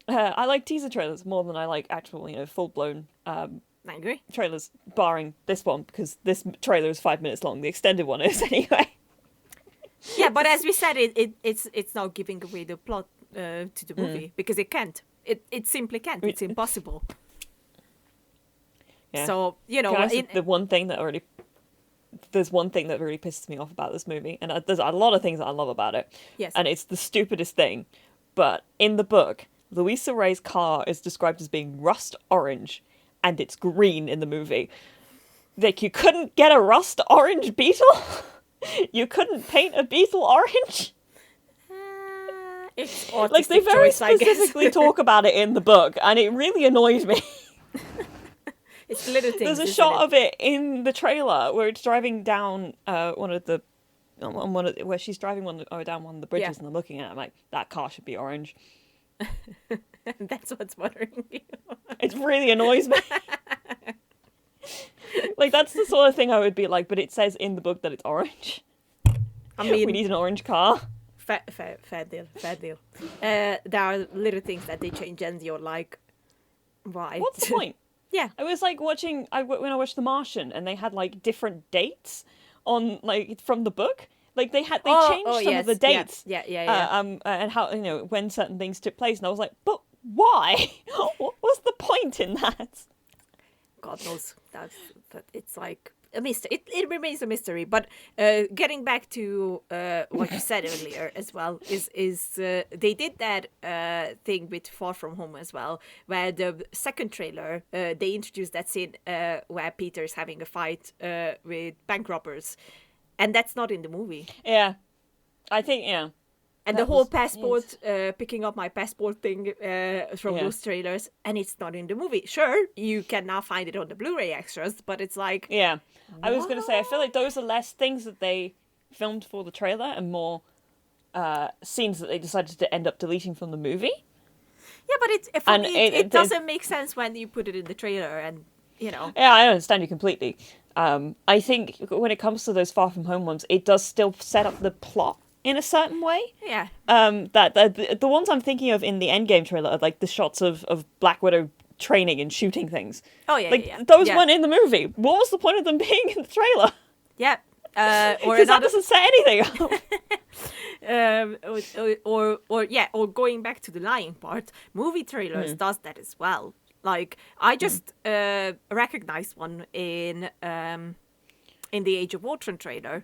I like teaser trailers more than I like actual, you know, full-blown I agree. trailers, barring this one, because this trailer is 5 minutes long. The extended one is anyway. Yeah, but as we said, it's not giving away the plot to the movie because it can't. It simply can't. It's impossible. Yeah. So, you know, there's one thing that really pisses me off about this movie, and there's a lot of things that I love about it. Yes. And it's the stupidest thing, but in the book, Louisa Ray's car is described as being rust orange, and it's green in the movie. Like, you couldn't get a rust orange beetle? You couldn't paint a beetle orange? It's like, they very specifically talk about it in the book, and it really annoyed me. It's little things. There's a shot of it in the trailer where it's driving down where she's driving down one of the bridges, and I'm looking at it, I'm like, that car should be orange. That's what's bothering you. It really annoys me. Like, that's the sort of thing I would be like, but it says in the book that it's orange. I mean, we need an orange car. Fair deal. There are little things that they change, and you're like, why? What's the point? Yeah. I was like watching when I watched The Martian, and they had, like, different dates on like from the book. Like they changed some of the dates, yeah. And how when certain things took place, and I was like, but why? What was the point in that? God knows. That it's like a mystery. It remains a mystery. But getting back to what you said earlier as well is they did that thing with Far From Home as well, where the second trailer they introduced that scene where Peter's having a fight with bank robbers, and that's not in the movie. Yeah, I think And the whole passport, picking up my passport thing from those trailers, and it's not in the movie. Sure, you can now find it on the Blu-ray extras, but it's like... Yeah. I was going to say, I feel like those are less things that they filmed for the trailer and more scenes that they decided to end up deleting from the movie. Yeah, but it doesn't make sense when you put it in the trailer and, Yeah, I understand you completely. I think when it comes to those Far From Home ones, it does still set up the plot in a certain way. Yeah. That the ones I'm thinking of in the Endgame trailer are like the shots of Black Widow training and shooting things. Oh yeah, like those weren't in the movie. What was the point of them being in the trailer? Yeah. Or because that doesn't set anything up. Or going back to the lying part, movie trailers does that as well. Like I just recognized one in the Age of Ultron trailer.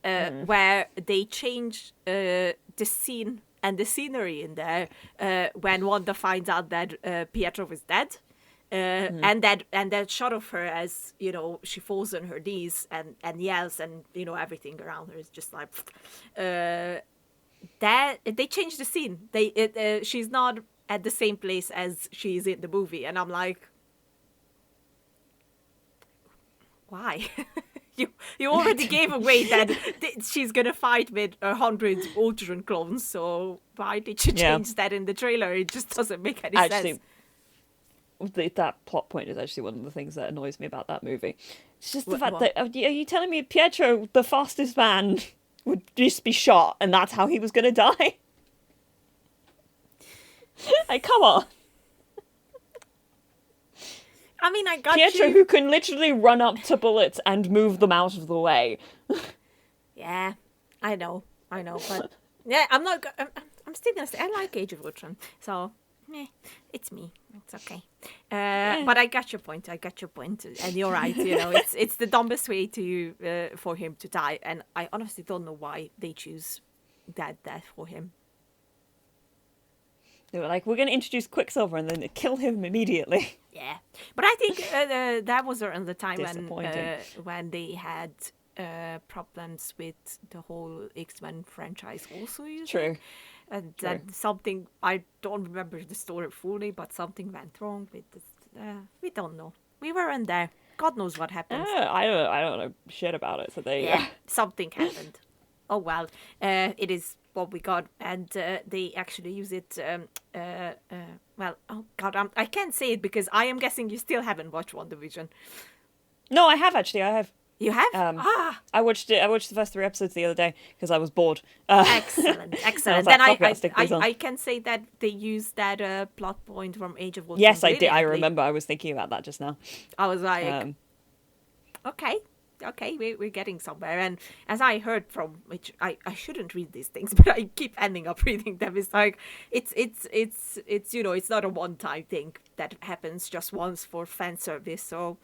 Where they changed the scene and the scenery in there when Wanda finds out that Pietro was dead, and that shot of her as she falls on her knees and yells, and everything around her is just like that. They changed the scene. She's not at the same place as she is in the movie, and I'm like, why? You already gave away that she's gonna fight with 100 Ultron clones, so why did you change that in the trailer? It just doesn't make any sense. That plot point is actually one of the things that annoys me about that movie. It's just the fact that are you telling me Pietro, the fastest man, would just be shot and that's how he was gonna die? Like, come on. I mean, I got Pietro, you. who can literally run up to bullets and move them out of the way. Yeah, I know, but yeah, I'm still gonna say I like Age of Ultron, so it's me. It's okay. But I got your point. And you're right. It's the dumbest way to for him to die, and I honestly don't know why they choose that death for him. They were like, we're going to introduce Quicksilver and then kill him immediately. Yeah, but I think that was around the time when they had problems with the whole X-Men franchise also. True. And then something, I don't remember the story fully, but something went wrong with this. We don't know. We weren't there. God knows what happened. I don't know shit about it. So something happened. Oh well, it is what we got, and they actually use it. Well, oh god, I can't say it because I am guessing you still haven't watched WandaVision. No, I have actually. I have. You have? I watched it. I watched the first 3 episodes the other day because I was bored. Excellent. Then I can say that they used that plot point from Age of Ultron. Yes, I did. I remember. I was thinking about that just now. I was like, okay, we're getting somewhere. And as I heard from, which I shouldn't read these things, but I keep ending up reading them. It's like it's it's not a one-time thing that happens just once for fan service. So.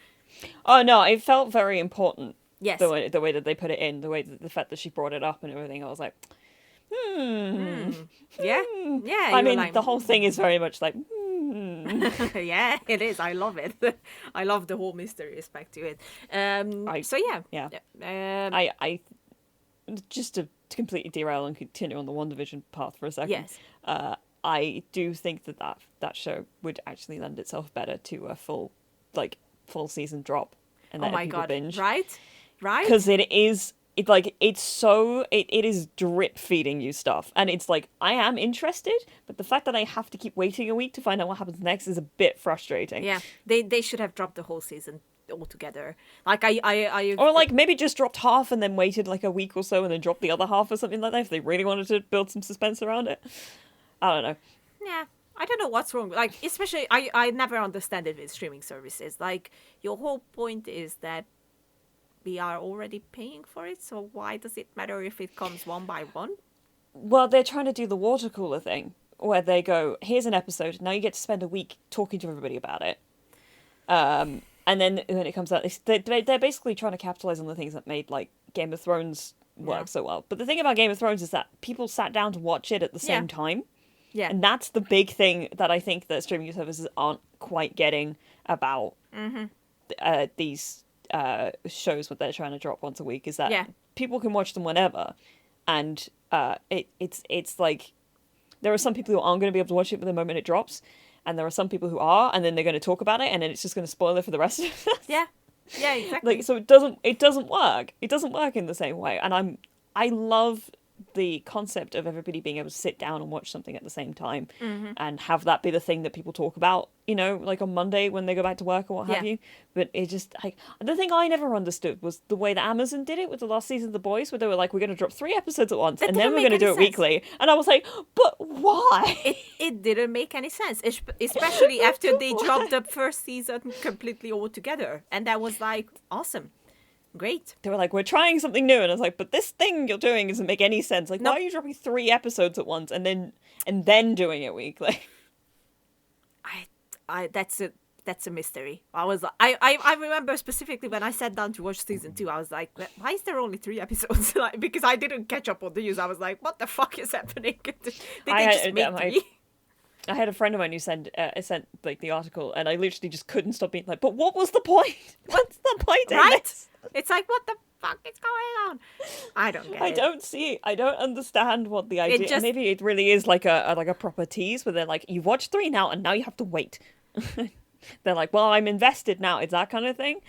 Oh no, it felt very important. Yes. The way that they put it in, the fact that she brought it up and everything, I was like, Yeah. I mean, the whole thing is very much like, Yeah, it is. I love it. I love the whole mystery aspect to it. I just to completely derail and continue on the WandaVision path for a second. Yes. I do think that show would actually lend itself better to a full season drop and then people binge. Right because it is drip feeding you stuff, and it's like I am interested, but the fact that I have to keep waiting a week to find out what happens next is a bit frustrating. Yeah, they should have dropped the whole season altogether. Like I or like maybe just dropped half and then waited like a week or so and then dropped the other half or something like that if they really wanted to build some suspense around it. I don't know. Yeah. I don't know what's wrong. Like, especially, I never understand it with streaming services. Like, your whole point is that we are already paying for it, so why does it matter if it comes one by one? Well, they're trying to do the water cooler thing, where they go, here's an episode, now you get to spend a week talking to everybody about it. And then when it comes out, they're basically trying to capitalize on the things that made, like, Game of Thrones work so well. But the thing about Game of Thrones is that people sat down to watch it at the same time. Yeah. And that's the big thing that I think that streaming services aren't quite getting about these shows what they're trying to drop once a week, is that people can watch them whenever. And it's like, there are some people who aren't going to be able to watch it the moment it drops, and there are some people who are, and then they're going to talk about it, and then it's just going to spoil it for the rest of us. Yeah, exactly. Like, so it doesn't work. It doesn't work in the same way. And I love the concept of everybody being able to sit down and watch something at the same time, and have that be the thing that people talk about, like on Monday when they go back to work or what have you. But it just, like, the thing I never understood was the way that Amazon did it with the last season of The Boys, where they were like, we're going to drop 3 episodes at once, and then we're going to do it weekly. And I was like, but why? It didn't make any sense, especially after they dropped the first season completely all together. And that was like, awesome. Great. They were like, we're trying something new, and I was like, but this thing you're doing doesn't make any sense. Like, why are you dropping 3 episodes at once and then doing it weekly? That's a mystery. I remember specifically when I sat down to watch season 2, I was like, why is there only 3 episodes? Like, because I didn't catch up on the news. I was like, what the fuck is happening? Did they just make 3? I had a friend of mine who sent like the article, and I literally just couldn't stop being like, but what was the point? What's the point in this? It's like, what the fuck is going on? I don't get it. I don't see. I don't understand what the idea. Maybe it really is like a proper tease where they're like, you've watched 3 now, and now you have to wait. They're like, well, I'm invested now. It's that kind of thing.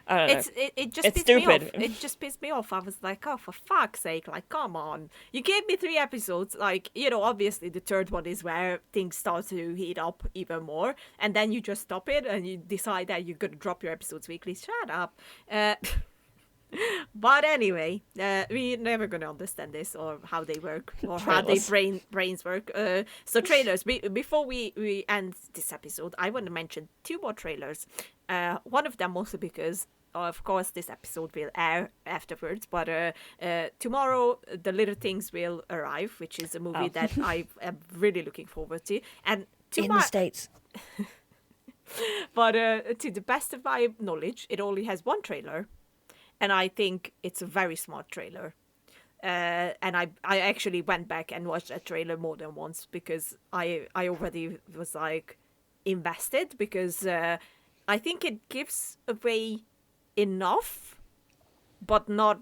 I don't know. It just pissed me off. It just pissed me off. I was like, oh, for fuck's sake, like, come on. You gave me 3 episodes, like, obviously the 3rd one is where things start to heat up even more, and then you just stop it and you decide that you're going to drop your episodes weekly. Shut up. But anyway, we're never going to understand this or how they work or how their brains work. So trailers. Before we end this episode, I want to mention 2 more trailers. One of them mostly because, of course, this episode will air afterwards. But tomorrow, The Little Things will arrive, which is a movie that I am really looking forward to. And in the States. But to the best of my knowledge, it only has 1 trailer. And I think it's a very smart trailer. And I actually went back and watched that trailer more than once because I already was like invested because I think it gives away enough, but not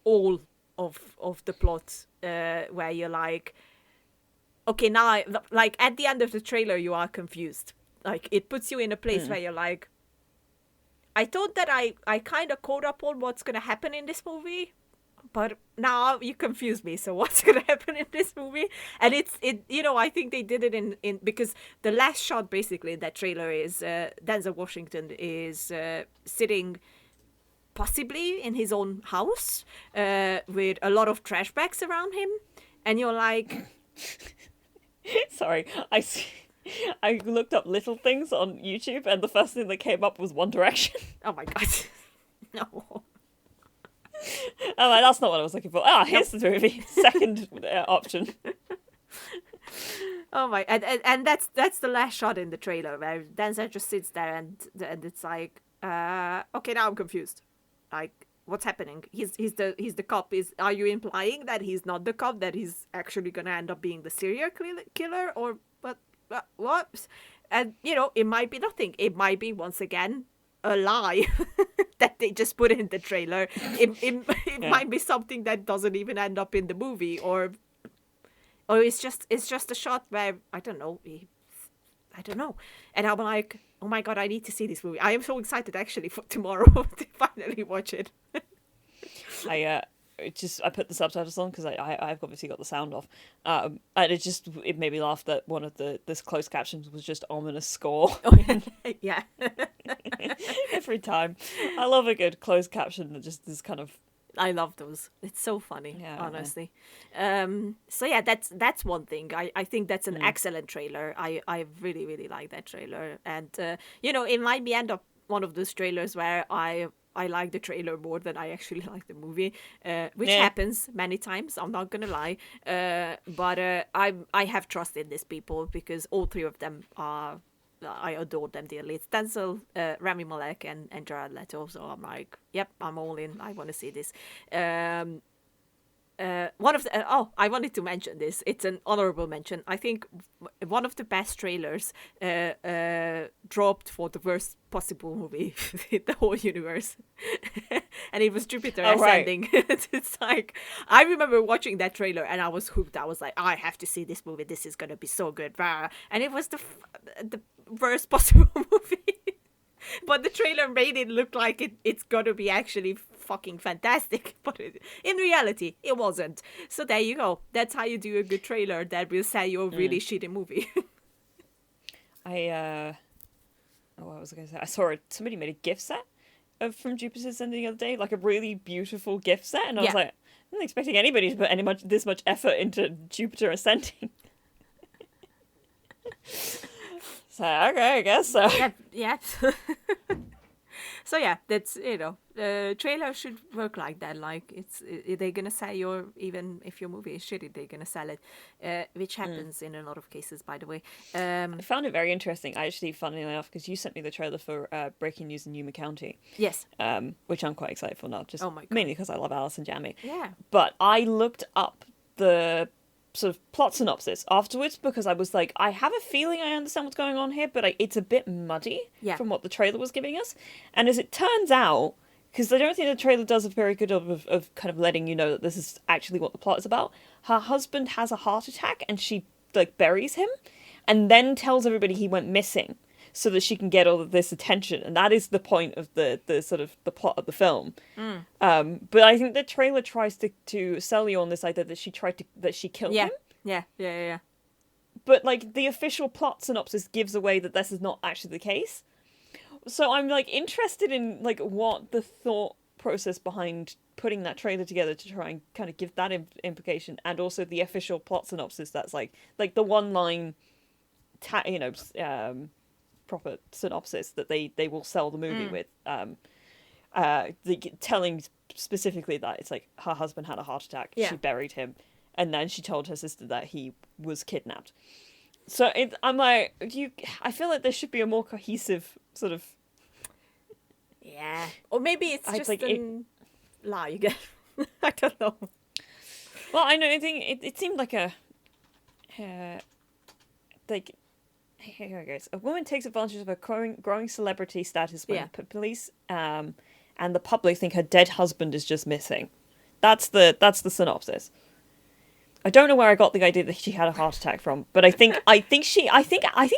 all of the plot where you're like, okay, now like at the end of the trailer you are confused. Like it puts you in a place where you're like, I thought that I kind of caught up on what's going to happen in this movie, but now you confuse me. So what's going to happen in this movie? And I think they did it in because the last shot basically in that trailer is Denzel Washington is sitting possibly in his own house with a lot of trash bags around him. And you're like... Sorry, I looked up little things on YouTube, and the first thing that came up was One Direction. Oh my god. No. I'm like, that's not what I was looking for. Here's the movie. Second option. Oh my, and that's the last shot in the trailer where Denzel just sits there and it's like, okay, now I'm confused. Like, what's happening? He's the cop. Are you implying that he's not the cop? That he's actually gonna end up being the serial killer, or what? And it might be nothing. It might be once again a lie that they just put in the trailer. It might be something that doesn't even end up in the movie, or it's just a shot where I don't know. And I'm like, oh my god, I need to see this movie. I am so excited actually for tomorrow to finally watch it. I put the subtitles on because I've obviously got the sound off, and it mate me laugh that one of this closed captions was just ominous score. Yeah. Every time. I love a good closed caption that just is kind of... I love those. It's so funny, honestly. So yeah, that's one thing. I think that's an excellent trailer. I really, really like that trailer. And, it might be end up one of those trailers where I I like the trailer more than I actually like the movie, which Yeah. happens many times. I'm not gonna lie, but I have trust in these people because all three of them are. I adore them dearly. It's Denzel, Rami Malek, and Jared Leto. So I'm like, yep, I'm all in. I want to see this. One of the I wanted to mention this. It's an honorable mention. I think one of the best trailers dropped for the worst possible movie in the whole universe, and it was Jupiter Ascending. It's like I remember watching that trailer and I was hooked. I was like, I have to see this movie. This is gonna be so good. And it was the worst possible movie. But the trailer made it look like it's gonna be actually fucking fantastic. But in reality, it wasn't. So there you go. That's how you do a good trailer that will sell you a really shitty movie. What was I going to say? I saw somebody made a gift set from Jupiter Ascending the other day, like a really beautiful gift set. And I was like, I'm not expecting anybody to put this much effort into Jupiter Ascending. So, okay, I guess so. Yeah. So yeah, that's, trailer should work like that. Like they're gonna sell even if your movie is shitty, they're gonna sell it, which happens in a lot of cases, by the way. I found it very interesting, actually, funnily enough, because you sent me the trailer for Breaking News in Yuma County. Yes. Which I'm quite excited for now, just Oh my God. mainly because I love Alison Janney. Yeah. But I looked up the sort of plot synopsis afterwards because I was like, I have a feeling I understand what's going on here, but it's a bit muddy from what the trailer was giving us. And as it turns out, because I don't think the trailer does a very good job of kind of letting you know that this is actually what the plot is about. Her husband has a heart attack and she like buries him and then tells everybody he went missing so that she can get all of this attention. And that is the point of the sort of the plot of the film. But I think the trailer tries to sell you on this idea that she killed him. Yeah. But like the official plot synopsis gives away that this is not actually the case. So I'm like interested in like what the thought process behind putting that trailer together to try and kind of give that implication, and also the official plot synopsis that's like the one line, proper synopsis that they will sell the movie with, telling specifically that it's like her husband had a heart attack, she buried him, and then she told her sister that he was kidnapped. So I'm like, I feel like there should be a more cohesive sort of. Yeah, or maybe it's just lie again. I don't know. Well, I know. I think it seemed like a here it goes. A woman takes advantage of her growing celebrity status when police and the public think her dead husband is just missing. That's the synopsis. I don't know where I got the idea that she had a heart attack from, but I think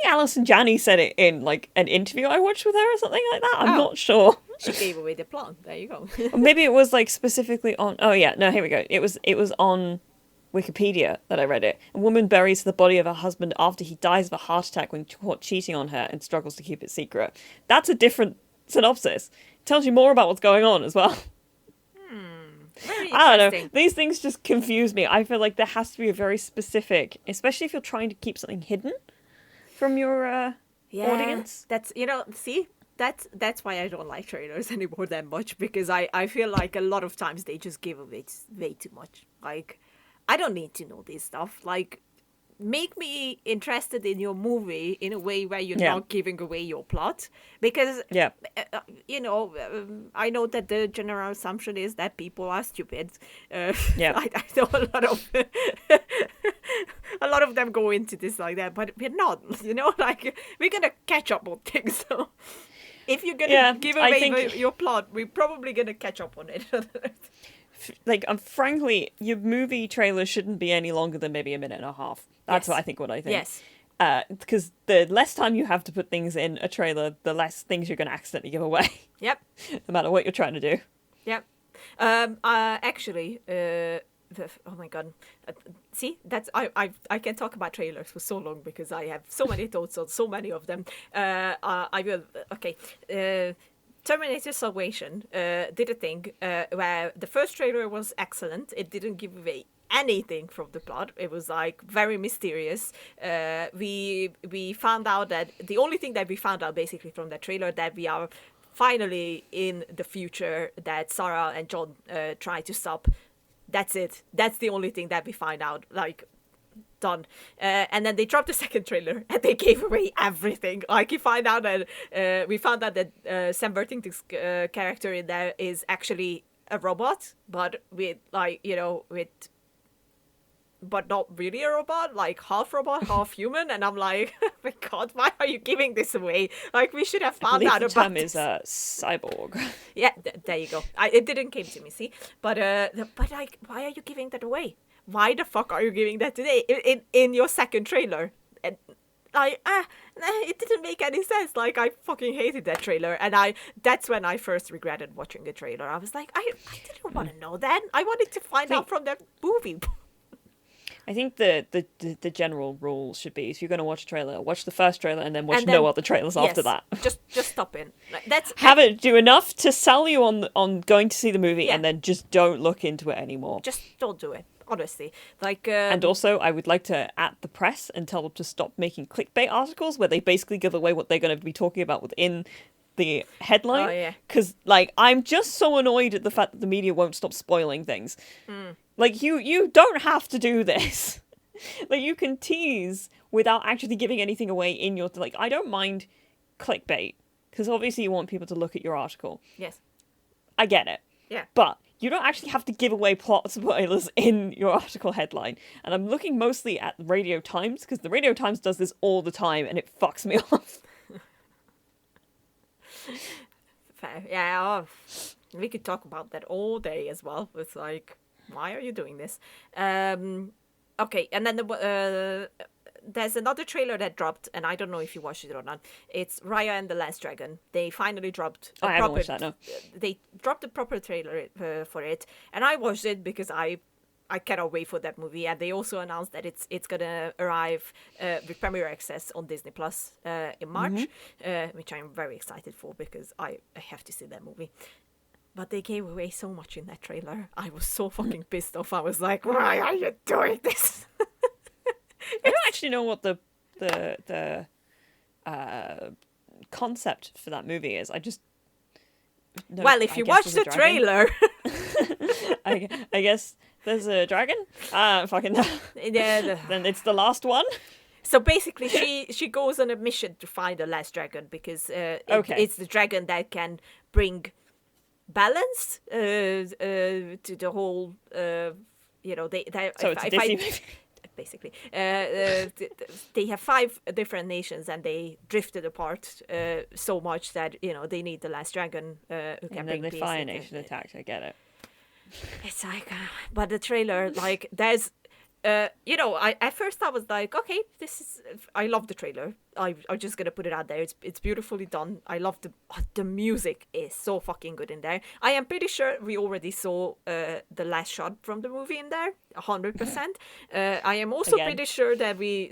Alison Janney said it in like an interview I watched with her or something like that. I'm not sure. She gave away the plot. There you go. Or maybe it was like specifically on. Oh yeah, no, here we go. It was on Wikipedia that I read it. A woman buries the body of her husband after he dies of a heart attack when caught cheating on her and struggles to keep it secret. That's a different synopsis. It tells you more about what's going on as well. Very I don't know. interesting. These things just confuse me. I feel like there has to be a very specific, especially if you're trying to keep something hidden from your audience. That's that's why I don't like trailers anymore that much, because I feel like a lot of times they just give away way too much. Like, I don't need to know this stuff. Like, make me interested in your movie in a way where you're not giving away your plot, because I know that the general assumption is that people are stupid. I know a lot of them go into this like that, but we're not. Like, we're gonna catch up on things. So if you're gonna give away your plot, we're probably gonna catch up on it. Like, frankly, your movie trailer shouldn't be any longer than maybe a minute and a half. That's what I think. Yes. Because the less time you have to put things in a trailer, the less things you're going to accidentally give away. Yep. No matter what you're trying to do. Yep. Actually, oh my god. See, that's I can talk about trailers for so long because I have so many thoughts on so many of them. I will. Okay. Terminator Salvation did a thing where the first trailer was excellent. It didn't give away anything from the plot. It was like very mysterious. We found out that the only thing that we found out basically from that trailer, that we are finally in the future that Sarah and John try to stop. That's it. That's the only thing that we find out. Like, done. And then they dropped the second trailer and they gave away everything. Like, we found out that Sam Worthington's character in there is actually a robot, but with but not really a robot, like half robot, half human. And I'm like, oh my God, why are you giving this away? Like, we should have found out the about term this. is cyborg. Yeah, there you go. It didn't came to me, see? But like, why are you giving that away? Why the fuck are you giving that today in your second trailer? And it didn't make any sense. Like, I fucking hated that trailer, and that's when I first regretted watching the trailer. I was like, I didn't want to know that. I wanted to find out from that movie. I think the general rule should be, if you're going to watch a trailer, watch the first trailer and then watch no other trailers after that. Just stop in. Like, have it do enough to sell you on going to see the movie, and then just don't look into it anymore. Just don't do it. Honestly, like, and also, I would like to at the press and tell them to stop making clickbait articles where they basically give away what they're going to be talking about within the headline. Oh, yeah. Because, like, I'm just so annoyed at the fact that the media won't stop spoiling things. Like, you don't have to do this. Like, you can tease without actually giving anything away in your... Like, I don't mind clickbait, because obviously you want people to look at your article. Yes. I get it. Yeah. But you don't actually have to give away plot spoilers in your article headline. And I'm looking mostly at the Radio Times, because the Radio Times does this all the time, and it fucks me off. Fair. Yeah, we could talk about that all day as well. It's like, why are you doing this? Okay, and then there's another trailer that dropped, and I don't know if you watched it or not. It's Raya and the Last Dragon. They finally dropped I haven't watched that, no. They dropped a proper trailer for it, and I watched it because I cannot wait for that movie. And they also announced that it's gonna arrive with premiere access on Disney Plus in March, which I'm very excited for because I have to see that movie. But they gave away so much in that trailer. I was so fucking pissed off. I was like, why are you doing this? I don't actually know what the concept for that movie is. I just... No, well, if you watch the trailer... I guess there's a dragon? Fucking... Yeah, then it's the last one? So basically, she goes on a mission to find the last dragon because it's the dragon that can bring balance to the whole. So it's a Disney movie. Basically, they have 5 different nations and they drifted apart so much that they need the last dragon who can and bring then the peace. Fire Nation attacked. I get it. It's like, but the trailer, like, there's. At first I was like, okay, I love the trailer. I'm just gonna put it out there. It's beautifully done. I love the music is so fucking good in there. I am pretty sure we already saw the last shot from the movie in there, 100%. I am also pretty sure that we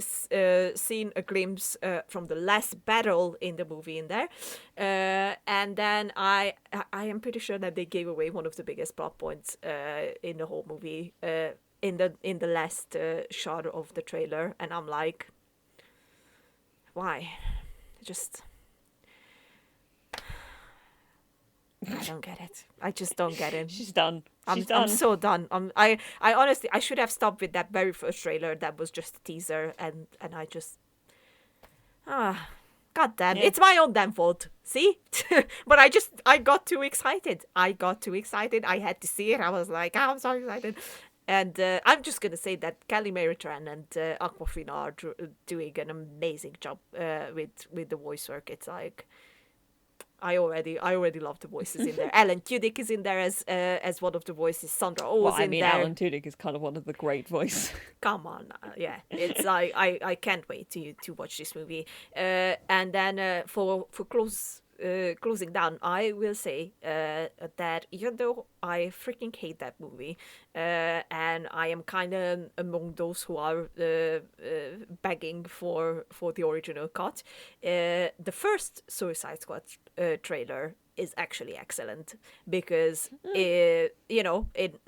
seen a glimpse from the last battle in the movie in there, and then I am pretty sure that they gave away one of the biggest plot points in the whole movie. In the last shot of the trailer, and I'm like, why? I don't get it. I just don't get it. She's done. I'm so done. I honestly, I should have stopped with that very first trailer that was just a teaser, and I just God damn, it's my own damn fault. See? But I got too excited. I had to see it. I was like, I'm so excited. And I'm just going to say that Kelly Maritran and Aquafina are doing an amazing job with the voice work. It's like, I already love the voices in there. Alan Tudyk is in there as one of the voices. Sandra Oh is in there. Alan Tudyk is kind of one of the great voices. Come on, yeah. It's like, I can't wait to watch this movie. And then for closing down, I will say that even though I freaking hate that movie, and I am kind of among those who are begging for the original cut, the first Suicide Squad trailer is actually excellent because it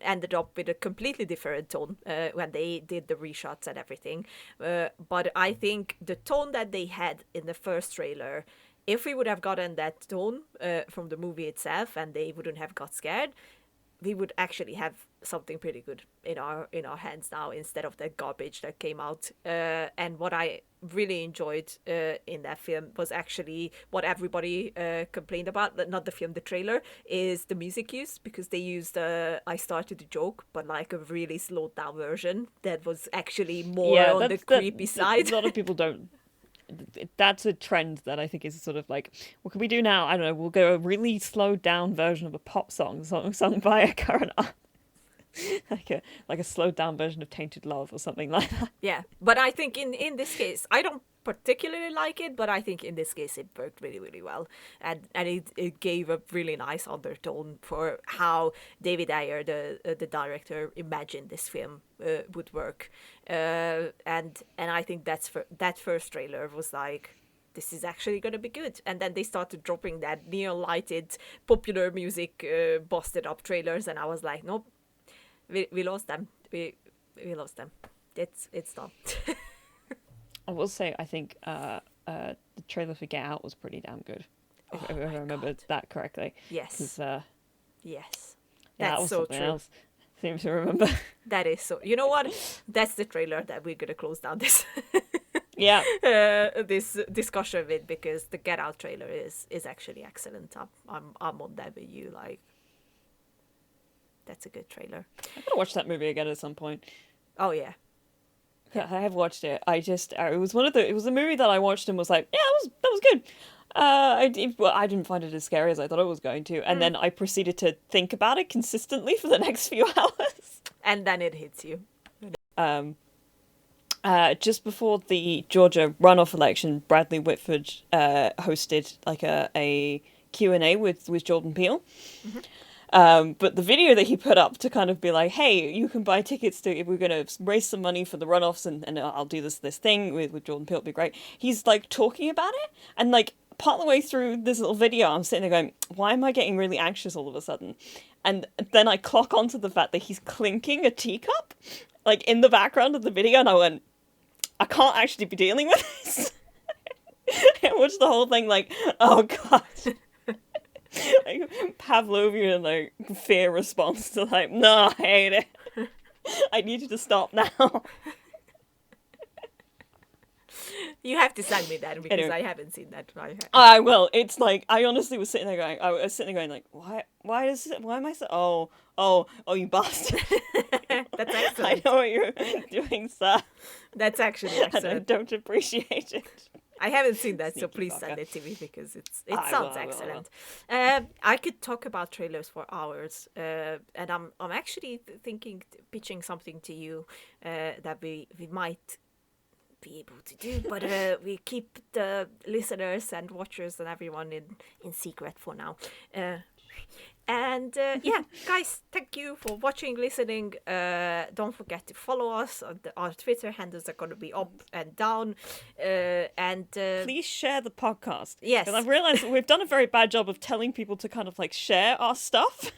ended up with a completely different tone when they did the reshots and everything. But I think the tone that they had in the first trailer if we would have gotten that tone from the movie itself, and they wouldn't have got scared, we would actually have something pretty good in our hands now, instead of the garbage that came out. And what I really enjoyed in that film was actually what everybody complained about, not the film, the trailer, is the music use, because they used I Started a Joke, but like a really slowed down version that was actually more on the creepy side. A lot of people don't. That's a trend that I think is sort of like, what can we do now? I don't know. We'll go a really slowed down version of a pop song sung by a current artist. like a slowed down version of Tainted Love or something like that. Yeah, but I think in this case, I don't particularly like it, but I think in this case it worked really, really well. And it gave a really nice undertone for how David Ayer, the director, imagined this film would work. And I think that first trailer was like, this is actually going to be good. And then they started dropping that neon-lighted popular music busted up trailers, and I was like, nope, we lost them. We lost them. It's done. I will say, I think the trailer for Get Out was pretty damn good. If I remember that correctly. Yes. That Yes. That's was so something true. else. Seem to remember. That is so. You know what? That's the trailer that we're gonna close down this. Yeah. This discussion with, because the Get Out trailer is actually excellent. I'm on that with you. Like, that's a good trailer. I'm gonna watch that movie again at some point. Oh yeah. I have watched it. It was it was a movie that I watched and was like, yeah, that was good. I didn't find it as scary as I thought it was going to, and then I proceeded to think about it consistently for the next few hours. And then it hits you. Just before the Georgia runoff election, Bradley Whitford hosted like a Q&A with Jordan Peele. Mm-hmm. But the video that he put up to kind of be like, hey, you can buy tickets to, if we're going to raise some money for the runoffs, and I'll do this thing with Jordan Peele, it'll be great. He's like talking about it, and like part of the way through this little video, I'm sitting there going, why am I getting really anxious all of a sudden? And then I clock onto the fact that he's clinking a teacup, like in the background of the video, and I went, I can't actually be dealing with this. I watched the whole thing like, oh god. Like Pavlovian like fear response to like, no, I hate it. I need you to stop now. You have to send me that, because Anyway. I haven't seen that. I will. It's like, I honestly was sitting there going like, why am I so, oh, you bastard. That's excellent. I know what you're doing, sir. That's actually And I excellent. don't appreciate it. I haven't seen that, so Sneaky please fucker. send it to me, because it I sounds will. excellent. I could talk about trailers for hours, and I'm actually pitching something to you that we might be able to do, but we keep the listeners and watchers and everyone in secret for now. And yeah, guys, thank you for watching, listening. Don't forget to follow us. Our Twitter handles are going to be up and down. And Please share the podcast. Yes. Because I've realised that we've done a very bad job of telling people to kind of like share our stuff.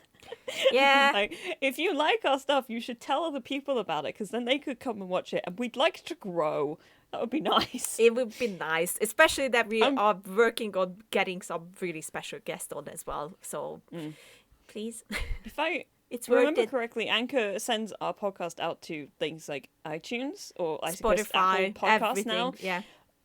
yeah, Like, if you like our stuff, you should tell other people about it, because then they could come and watch it, and we'd like to grow. That would be nice. it would be nice, especially that we are working on getting some really special guests on as well. So please, If I it's worth remember it. correctly, Anchor sends our podcast out to things like iTunes, or I suppose Spotify, Apple Podcasts everything. now. Yeah.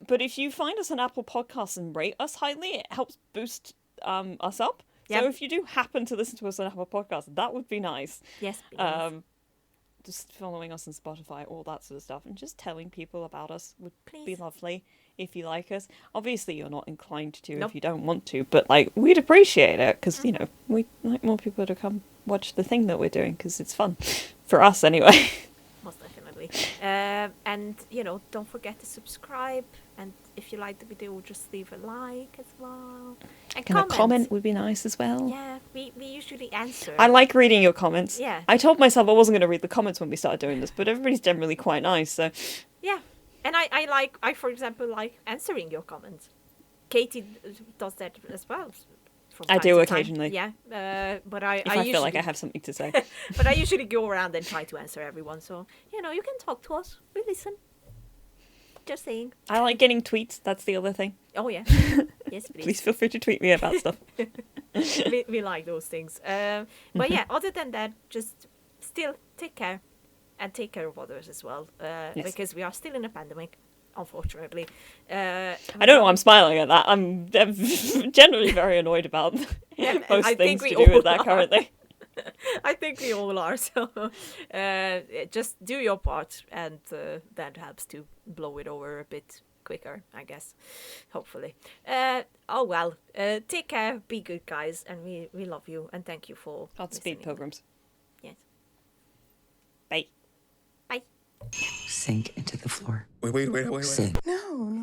But if you find us on Apple Podcasts and rate us highly, it helps boost us up. Yep. So if you do happen to listen to us on Apple Podcasts, that would be nice. Yes, please. Just following us on Spotify, all that sort of stuff, and just telling people about us would be Please. lovely if you like us. Obviously, you're not inclined to Nope. if you don't want to, but like, we'd appreciate it, because you know, we like more people to come watch the thing that we're doing, because it's fun for us anyway. Most definitely. And don't forget to subscribe, and if you like the video, just leave a like as well, and And a comment would be nice as well. Yeah, we usually answer. I like reading your comments. Yeah. I told myself I wasn't going to read the comments when we started doing this, but everybody's generally quite nice, so Yeah, and I for example like answering your comments. Katie does that as well. From I time do to time. occasionally. Yeah, but I if I usually feel like I have something to say. but I usually go around and try to answer everyone. So you can talk to us. We listen. Just saying. I like getting tweets, that's the other thing. Oh yeah, Yes, please. Please feel free to tweet me about stuff. We like those things. But yeah, other than that, just still take care and take care of others as well. Yes. Because we are still in a pandemic, unfortunately. I don't know why I'm smiling at that. I'm generally very annoyed about most I think things we to do with all that are. currently. I think we all are. So just do your part, and that helps to blow it over a bit quicker, I guess. Hopefully. Oh well. Take care. Be good, guys, and we love you and thank you for Godspeed, listening. pilgrims. Yes. Bye. Bye. Sink into the floor. Wait. Sink. No.